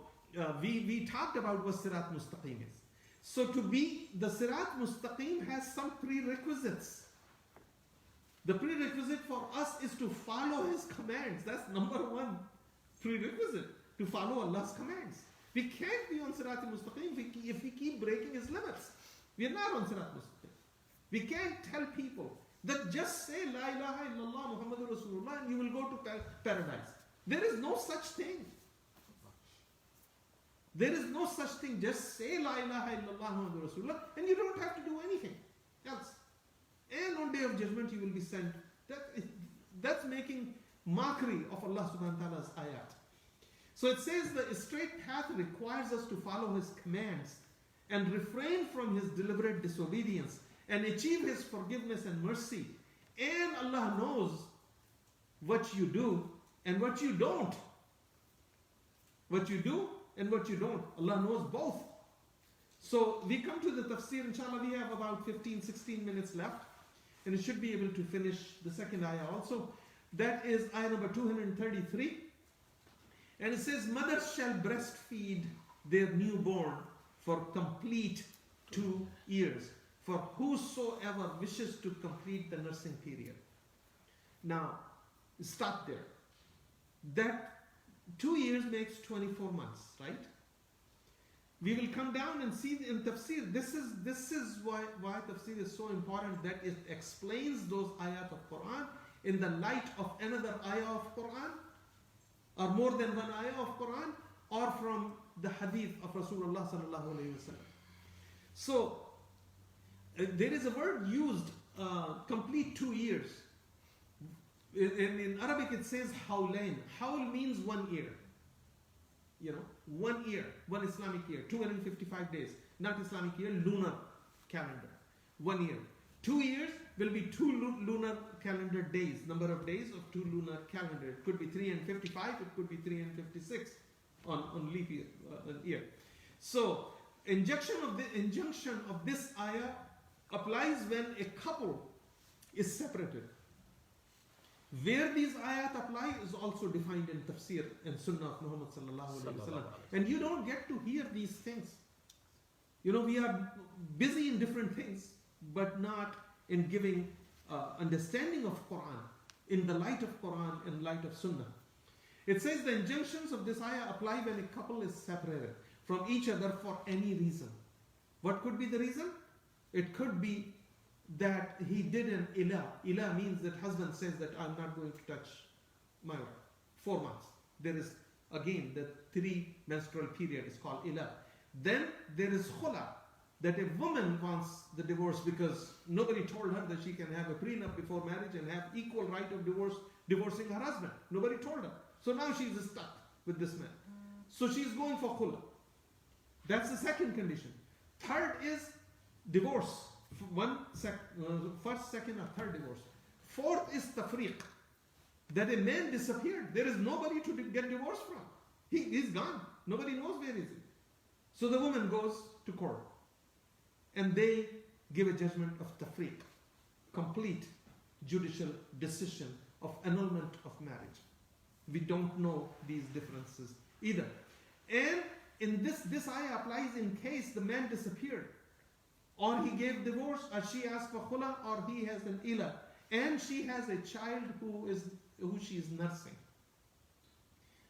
we talked about what Sirat Mustaqim is. So to be the Sirat Mustaqim has some prerequisites. The prerequisite for us is to follow His commands. That's number one prerequisite, to follow Allah's commands. We can't be on Sirat Mustaqim if we keep breaking His limits. We are not on Sirat Mustaqim. We can't tell people that just say La ilaha illallah Muhammadur Rasulullah and you will go to paradise. There is no such thing. There is no such thing. Just say La ilaha illallah Muhammadur Rasulullah and you don't have to do anything else. And on Day of Judgment you will be sent. That's making mockery of Allah subhanahu wa ta'ala's ayat. So it says the straight path requires us to follow His commands and refrain from His deliberate disobedience and achieve His forgiveness and mercy. And Allah knows what you do and what you don't. What you do and what you don't. Allah knows both. So we come to the tafsir. Inshallah, we have about 15-16 minutes left. And it should be able to finish the second ayah also. That is ayah number 233. And it says, mothers shall breastfeed their newborn for complete 2 years. For whosoever wishes to complete the nursing period. Now, stop there. That 2 years makes 24 months, right? We will come down and see in Tafsir. This is why Tafsir is so important, that it explains those ayat of Quran in the light of another ayah of Quran, or more than one ayah of Quran, or from the hadith of Rasulullah sallallahu alayhi wa sallam. So, there is a word used, complete 2 years. In Arabic it says hawlain. Hawl means 1 year. 1 year, 1 Islamic year, 255 days. Not Islamic year, lunar calendar. 1 year. 2 years will be 2 lunar calendar days, number of days of 2 lunar calendar. It could be 355, it could be 356 on leap year. So, injunction of this ayah applies when a couple is separated. Where these ayat apply is also defined in Tafsir and Sunnah of Muhammad sallallahu alaihi wasallam. And you don't get to hear these things. We are busy in different things, but not in giving understanding of Quran in the light of Quran and light of Sunnah. It says the injunctions of this ayah apply when a couple is separated from each other for any reason. What could be the reason? It could be that he did an ilah. Ilah means that husband says that I'm not going to touch my wife. 4 months. There is, again, the 3 menstrual period is called ilah. Then there is khula, that a woman wants the divorce because nobody told her that she can have a prenup before marriage and have equal right of divorcing her husband. Nobody told her. So now she's stuck with this man. So she's going for khula. That's the second condition. Third is divorce. First, second, or third divorce. Fourth is tafriq, that a man disappeared. There is nobody to get divorced from. He's gone. Nobody knows where is he. So the woman goes to court, and they give a judgment of tafriq, complete judicial decision of annulment of marriage. We don't know these differences either. And in this ayah applies in case the man disappeared, or he gave divorce, or she asked for khula, or he has an ilah, and she has a child who she is nursing.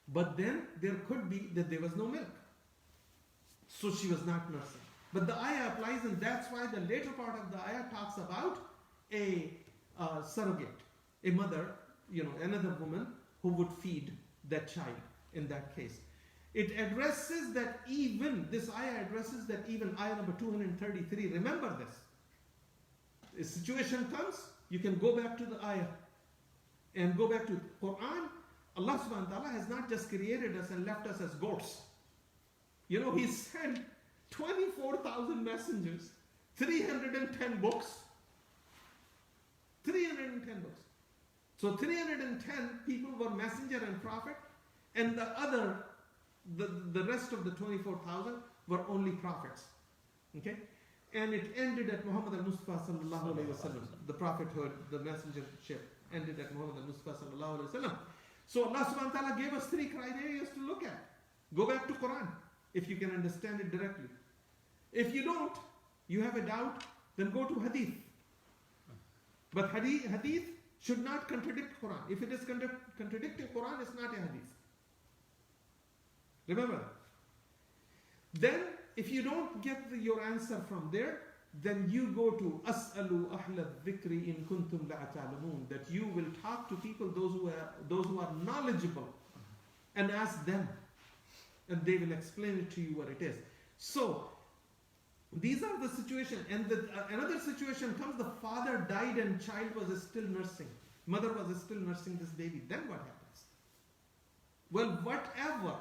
But then there could be that there was no milk, so she was not nursing. But the ayah applies, and that's why the later part of the ayah talks about a surrogate, a mother, another woman who would feed that child in that case. It addresses that even, this ayah addresses that even ayah number 233, remember this. A situation comes, you can go back to the ayah and go back to Quran. Allah subhanahu wa ta'ala has not just created us and left us as goats. He sent 24,000 messengers, 310 books. 310 books. So 310 people were messenger and prophet, and the rest of the 24,000 were only prophets. Okay? And it ended at Muhammad al-Mustafa sallallahu alayhi wa sallam. The prophethood, the messengership ended at Muhammad al-Mustafa sallallahu alayhi wa sallam. So Allah subhanahu wa ta'ala gave us 3 criteria to look at. Go back to Quran, if you can understand it directly. If you don't, you have a doubt, then go to Hadith. But Hadith should not contradict Quran. If it is contradicting Quran, it's not a Hadith. Remember that. Then, if you don't get your answer from there, then you go to As'alu ahla dhikri in kuntum la ta'lamun, that you will talk to people, those who are knowledgeable, and ask them, and they will explain it to you what it is. So, these are the situation. And another situation comes, the father died and child was still nursing. Mother was still nursing this baby. Then what happens? Well, whatever,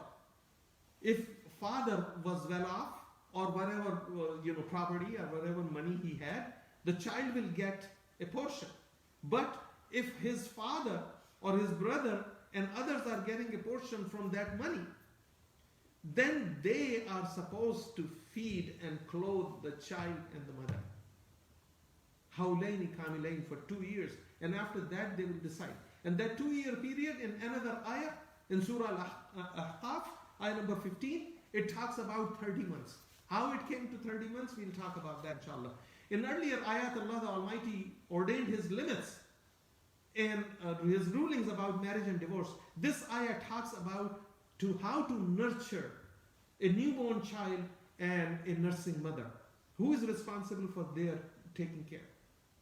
if father was well off, or whatever property or whatever money he had, the child will get a portion. But if his father or his brother and others are getting a portion from that money, then they are supposed to feed and clothe the child and the mother. Hawlaini kamilain, for 2 years. And after that they will decide. And that 2-year period, in another ayah, in Surah Al-Ahqaf, ayah number 15, it talks about 30 months. How it came to 30 months, we'll talk about that inshallah. In earlier ayat, Allah the Almighty ordained His limits and His rulings about marriage and divorce. This ayah talks about how to nurture a newborn child and a nursing mother. Who is responsible for their taking care?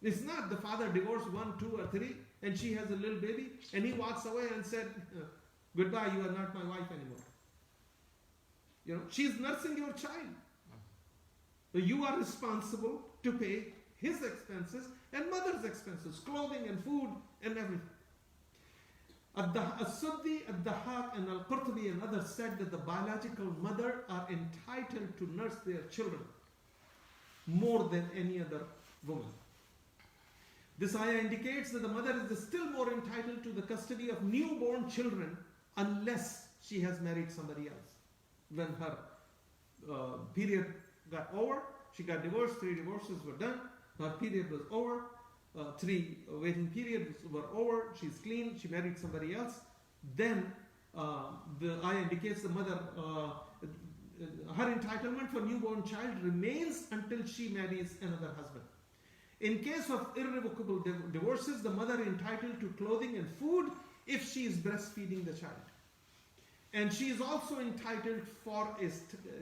It's not the father divorced 1, 2, or 3, and she has a little baby, and he walks away and said, goodbye, you are not my wife anymore. She's nursing your child. So you are responsible to pay his expenses and mother's expenses, clothing and food and everything. As-Suddi, Ad-Dahhak, and Al-Qurtubi and others said that the biological mother are entitled to nurse their children more than any other woman. This ayah indicates that the mother is still more entitled to the custody of newborn children unless she has married somebody else. When her period got over, she got divorced, 3 divorces were done, her period was over, 3 waiting periods were over, she's clean, she married somebody else, then the ayah indicates the mother, her entitlement for newborn child remains until she marries another husband. In case of irrevocable divorces, the mother is entitled to clothing and food if she is breastfeeding the child. And she is also entitled for a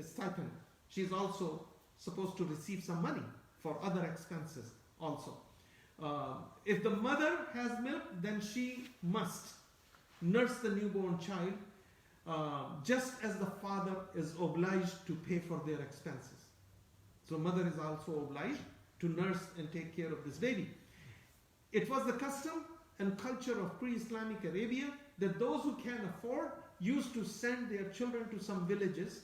stipend. She is also supposed to receive some money for other expenses also. If the mother has milk, then she must nurse the newborn child just as the father is obliged to pay for their expenses. So mother is also obliged to nurse and take care of this baby. It was the custom and culture of pre-Islamic Arabia that those who can afford used to send their children to some villages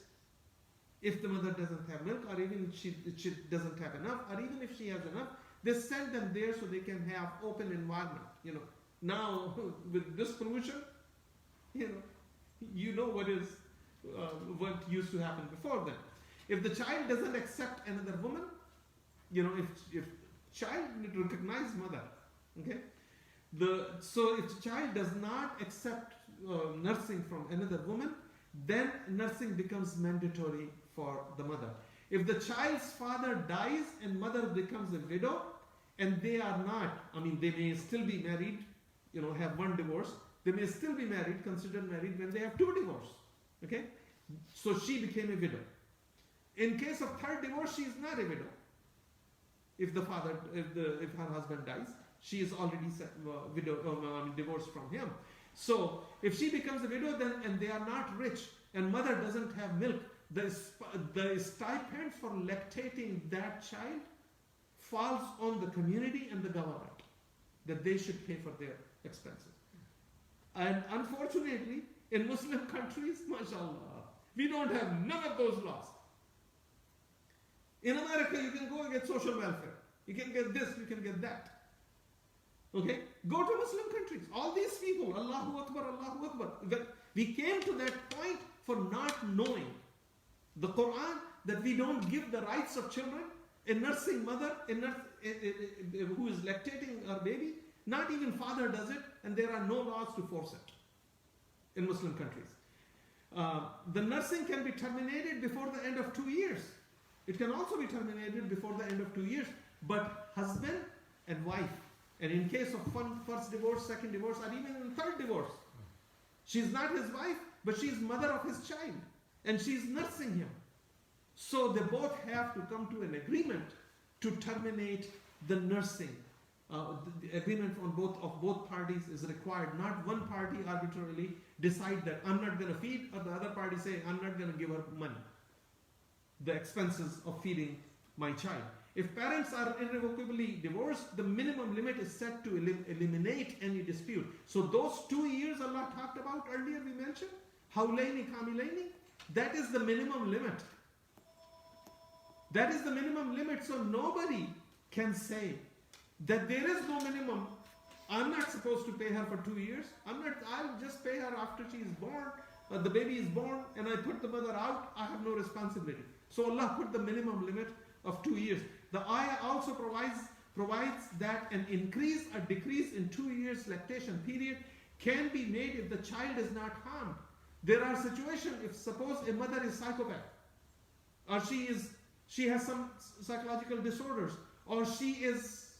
if the mother doesn't have milk, or even if she doesn't have enough, or even if she has enough, they send them there so they can have open environment. Now with this pollution, you know what used to happen before then. If the child doesn't accept another woman, if child recognize mother, okay. So if the child does not accept nursing from another woman, then nursing becomes mandatory for the mother. If the child's father dies and mother becomes a widow, and they are not, they may still be married, have 1 divorce, they may still be married, considered married when they have 2 divorces. Okay? So she became a widow. In case of 3rd divorce, she is not a widow. If her husband dies, she is already divorced from him. So if she becomes a widow, then and they are not rich, and mother doesn't have milk, the stipend for lactating that child falls on the community and the government, that they should pay for their expenses. And unfortunately, in Muslim countries, mashallah, we don't have none of those laws. In America, you can go and get social welfare. You can get this, you can get that. Okay? Go to Muslim countries. All these people, Allahu Akbar, Allahu Akbar. We came to that point for not knowing the Quran, that we don't give the rights of children. A nursing mother, who is lactating her baby, not even father does it, and there are no laws to force it in Muslim countries. The nursing can be terminated before the end of 2 years. It can also be terminated before the end of 2 years, but husband and wife, and in case of 1st divorce, 2nd divorce, or even in 3rd divorce, she's not his wife, but she's mother of his child, and she's nursing him. So they both have to come to an agreement to terminate the nursing. The agreement of both parties is required. Not one party arbitrarily decide that I'm not going to feed, or the other party say I'm not going to give her money, the expenses of feeding my child. If parents are irrevocably divorced, the minimum limit is set to eliminate any dispute. So those 2 years Allah talked about earlier, we mentioned, Hawlaini Kamilaini, that is the minimum limit. That is the minimum limit. So nobody can say that there is no minimum. I'm not supposed to pay her for 2 years. I'll just pay her after she is born, the baby is born, and I put the mother out. I have no responsibility. So Allah put the minimum limit of 2 years. The ayah also provides that an increase or decrease in 2 years lactation period can be made if the child is not harmed. There are situations, if suppose a mother is psychopath, or she has some psychological disorders, or she is,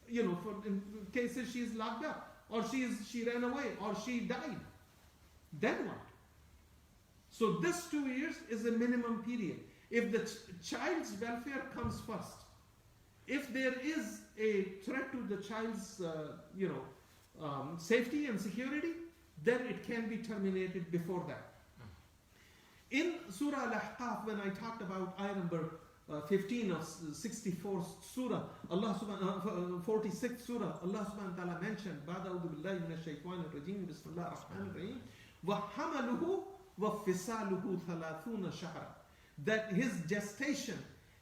in cases she is locked up, or she ran away, or she died. Then what? So this 2 years is a minimum period. If the child's welfare comes first, if there is a threat to the child's, safety and security, then it can be terminated before that. In Surah Al-Ahqaf, when I talked about ayah number 15 of 64th surah, Allah subhanahu 46th surah, Allah subhanahu wa ta'ala mentioned, Ba'da a'udhu billahi minash shaitanir rajim, bismillahir rahmanir rahim, wa hamaluhu wa fisaluhu 30 shahra, that his gestation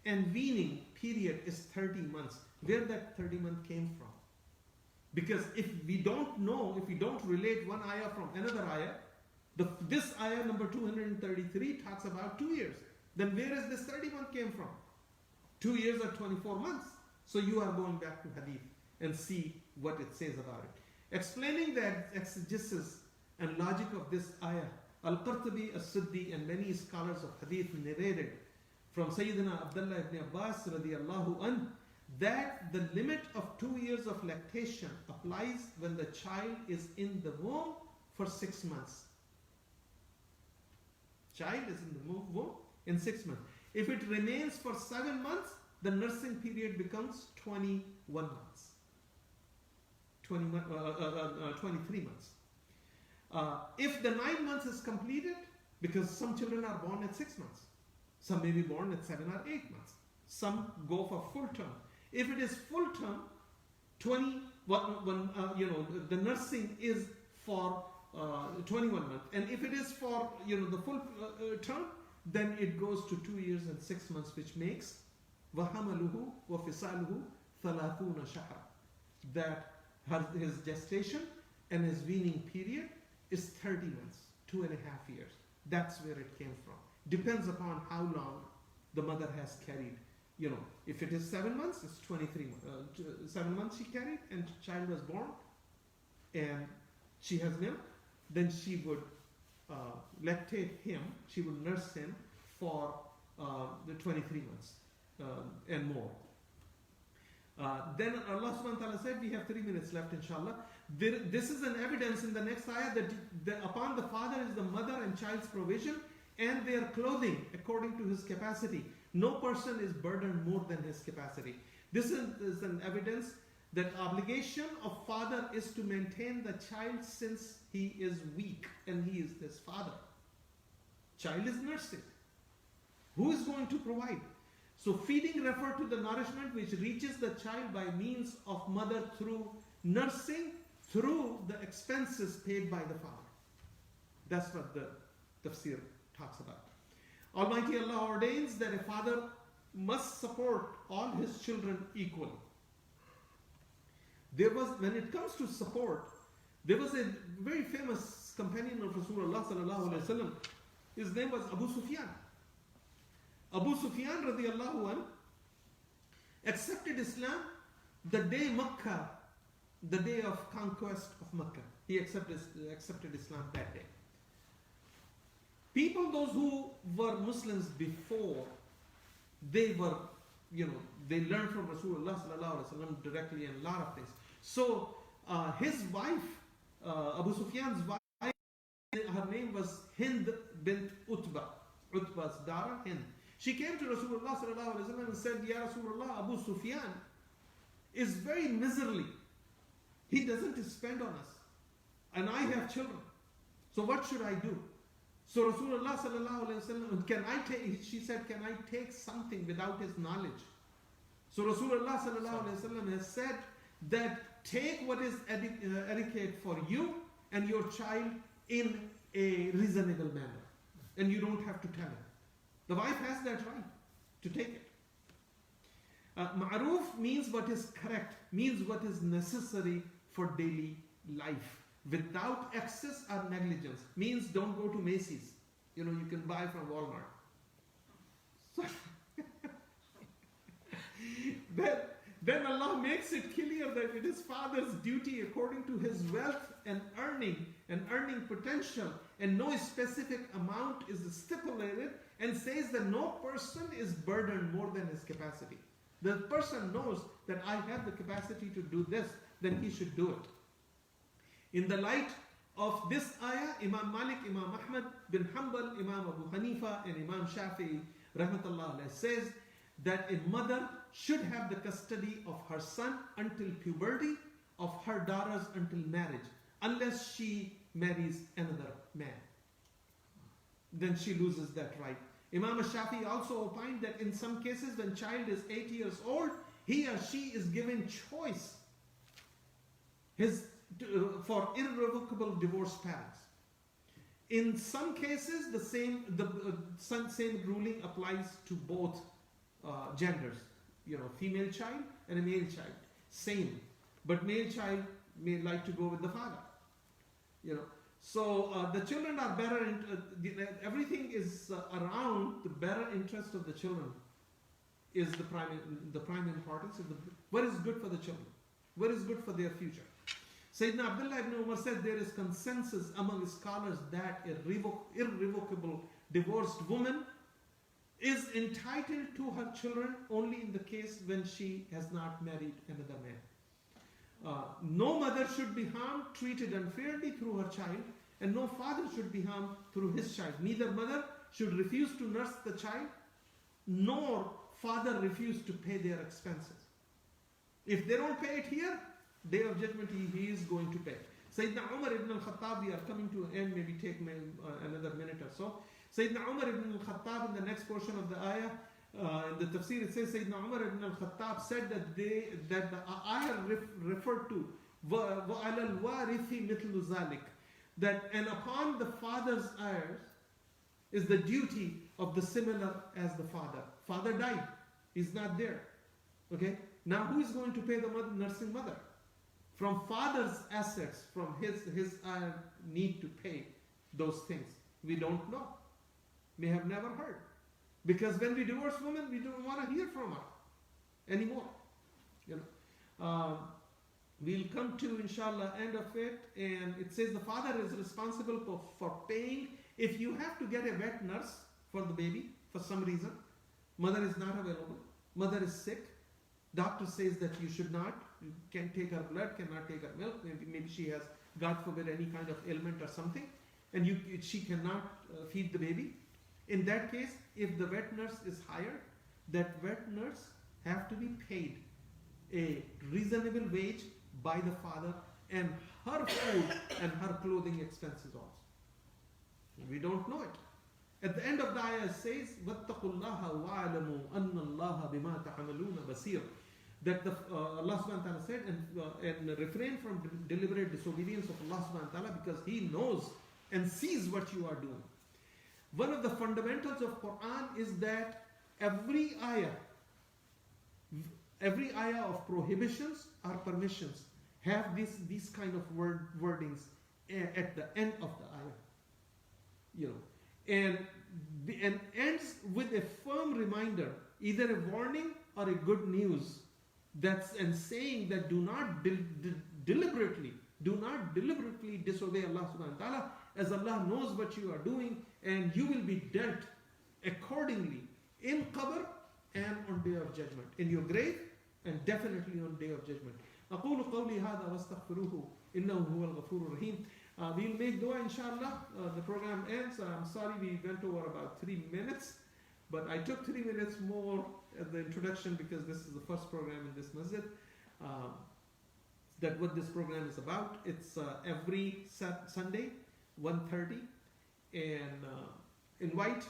and weaning period is 30 months. Where that 30 month came from? Because if we don't know, if we don't relate one ayah from another ayah, this ayah number 233 talks about 2 years. Then where is this 30 month came from? 2 years or 24 months. So you are going back to hadith and see what it says about it. Explaining the exegesis and logic of this ayah, Al-Qurtubi, As-Suddi and many scholars of hadith narrated from Sayyidina Abdullah ibn Abbas radiyallahu anh, that the limit of 2 years of lactation applies when the child is in the womb for 6 months. Child is in the womb in 6 months. If it remains for 7 months, the nursing period becomes 21 months. 23 months. If the 9 months is completed, because some children are born at 6 months, some may be born at 7 or 8 months, some go for full term. If it is full term, the nursing is for 21 months, and if it is for the full term, then it goes to 2 years and 6 months, which makes وَحَمَلُهُ وَفِصَالُهُ 30 شَهْرًا, that his gestation and his weaning period is 30 months, 2.5 years. That's where it came from. Depends upon how long the mother has carried. If it is 7 months, it's 23 months. 7 months she carried and child was born and she has milk, then she would lactate him, she would nurse him for the 23 months and more. Then Allah subhanahu wa ta'ala said, we have 3 minutes left inshallah. This is an evidence in the next ayah that upon the father is the mother and child's provision and their clothing according to his capacity. No person is burdened more than his capacity. This is an evidence that obligation of father is to maintain the child since he is weak and he is his father. Child is nursing. Who is going to provide? So feeding refers to the nourishment which reaches the child by means of mother through nursing, through the expenses paid by the father. That's what the Tafsir talks about. Almighty Allah ordains that a father must support all his children equally. When it comes to support, there was a very famous companion of Rasulullah sallallahu alaihi wasallam. His name was Abu Sufyan. Abu Sufyan radiallahu anh accepted Islam the day Makkah, the day of conquest of Makkah. He accepted Islam that day. People, those who were Muslims before, they were, they learned from Rasulullah sallallahu alaihi wasallam directly and a lot of things. So his wife, Abu Sufyan's wife, her name was Hind bint Utbah, Utbah's daughter Hind. She came to Rasulullah sallallahu alaihi wasallam and said, Ya Rasulullah, Abu Sufyan is very miserly. He doesn't spend on us. And I have children. So what should I do? So Rasulullah sallallahu alaihi wasallam, she said, can I take something without his knowledge? So Rasulullah sallallahu alaihi wasallam has said that take what is adequate for you and your child in a reasonable manner. And you don't have to tell him. The wife has that right to take it. Ma'ruf means what is correct, means what is necessary for daily life, without excess or negligence. Means don't go to Macy's. You can buy from Walmart. So then Allah makes it clear that it is father's duty according to his wealth and earning potential, and no specific amount is stipulated, and says that no person is burdened more than his capacity. The person knows that I have the capacity to do this, then he should do it. In the light of this ayah, Imam Malik, Imam Ahmad bin Hanbal, Imam Abu Hanifa, and Imam Shafi'i rahmatullah alayhi says that a mother should have the custody of her son until puberty, of her daughters until marriage, unless she marries another man. Then she loses that right. Imam al-Shafi'i also opined that in some cases when child is 8 years old, he or she is given choice for irrevocable divorced parents. In some cases, the same ruling applies to both genders. Female child and a male child, same. But male child may like to go with the father. So the children are better. Everything is around the better interest of the children is the prime importance. What is good for the children? What is good for their future? Sayyidina Abdullah ibn Umar said there is consensus among scholars that a irrevocable divorced woman is entitled to her children only in the case when she has not married another man. No mother should be harmed, treated unfairly through her child, and no father should be harmed through his child. Neither mother should refuse to nurse the child, nor father refuse to pay their expenses. If they don't pay it here, Day of Judgment, he is going to pay. Sayyidina Umar ibn al-Khattab, we are coming to an end, maybe take another minute or so. Sayyidina Umar ibn al-Khattab, in the next portion of the ayah, in the Tafsir, it says Sayyidina Umar ibn al-Khattab said that the ayah referred to وَعَلَى الْوَارِثِ مِثْلُ ذَلِكَ, that and upon the father's heirs is the duty of the similar as the father. Father died, he's not there. Okay, now who is going to pay the nursing mother? From father's assets, from his need to pay those things. We don't know. We have never heard. Because when we divorce women, we don't want to hear from her anymore. We'll come to, inshallah, end of it. And it says the father is responsible for paying. If you have to get a vet nurse for the baby, for some reason, mother is not available, mother is sick, doctor says that you should not, you can take her blood, cannot take her milk, maybe she has, God forbid, any kind of ailment or something, and she cannot feed the baby. In that case, if the vet nurse is hired, that vet nurse have to be paid a reasonable wage by the father, and her food and her clothing expenses also. We don't know it. At the end of the ayah it says, وَاتَّقُوا اللَّهَ وَاعْلَمُوا أَنَّ اللَّهَ بِمَا تَعْمَلُونَ بَصِيرٌ. That Allah subhanahu wa ta'ala said, and refrain from deliberate disobedience of Allah subhanahu wa ta'ala, because He knows and sees what you are doing. One of the fundamentals of Quran is that every ayah of prohibitions or permissions have these kind of wordings at the end of the ayah. And ends with a firm reminder, either a warning or a good news, and saying that do not deliberately disobey Allah subhanahu wa ta'ala, as Allah knows what you are doing, and you will be dealt accordingly in qabr and on Day of Judgment, in your grave and definitely on Day of Judgment. أقول قولي هذا واستغفروه إنه هو الغفور الرحيم. We'll make dua, inshallah. The program ends. I'm sorry we went over about 3 minutes, but I took 3 minutes more at the introduction because this is the first program in this masjid. That what this program is about. It's every Sunday, 1:30, and invite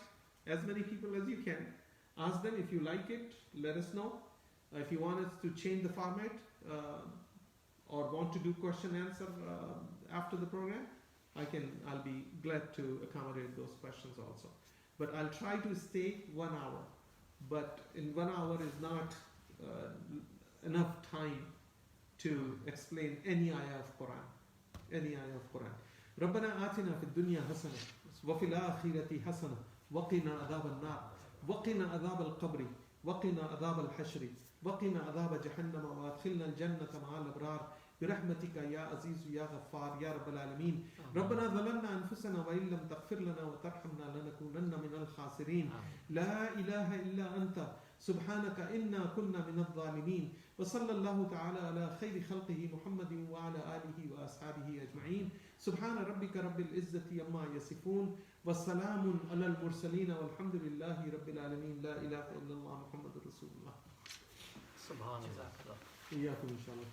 as many people as you can. Ask them if you like it. Let us know. If you want us to change the format or want to do question answer after the program, I'll be glad to accommodate those questions also. But I'll try to stay 1 hour. But in 1 hour is not enough time to explain any ayah of Quran. Any ayah of Quran. ربنا آتنا في الدنيا حسنة وفي الآخرة حسنة وقنا عذاب النار وقنا عذاب القبر وقنا عذاب الحشر وقنا عذاب جهنم وادخلنا الجنة مع الأبرار برحمتك يا عزيز يا غفار يا رب العالمين. ربنا ظلمنا أنفسنا وإن لم تغفر لنا وترحمنا لنكونن من الخاسرين. لا إله إلا أنت سبحانك إنا كنا من الظالمين. وصلى الله تعالى على خير خلقه محمد وعلى آله وأصحابه أجمعين. سبحان ربك رب العزة عما يصفون والسلام على المرسلين والحمد لله رب العالمين. لا إله إلا الله محمد رسول الله. سبحان الله. إياكم إن شاء الله.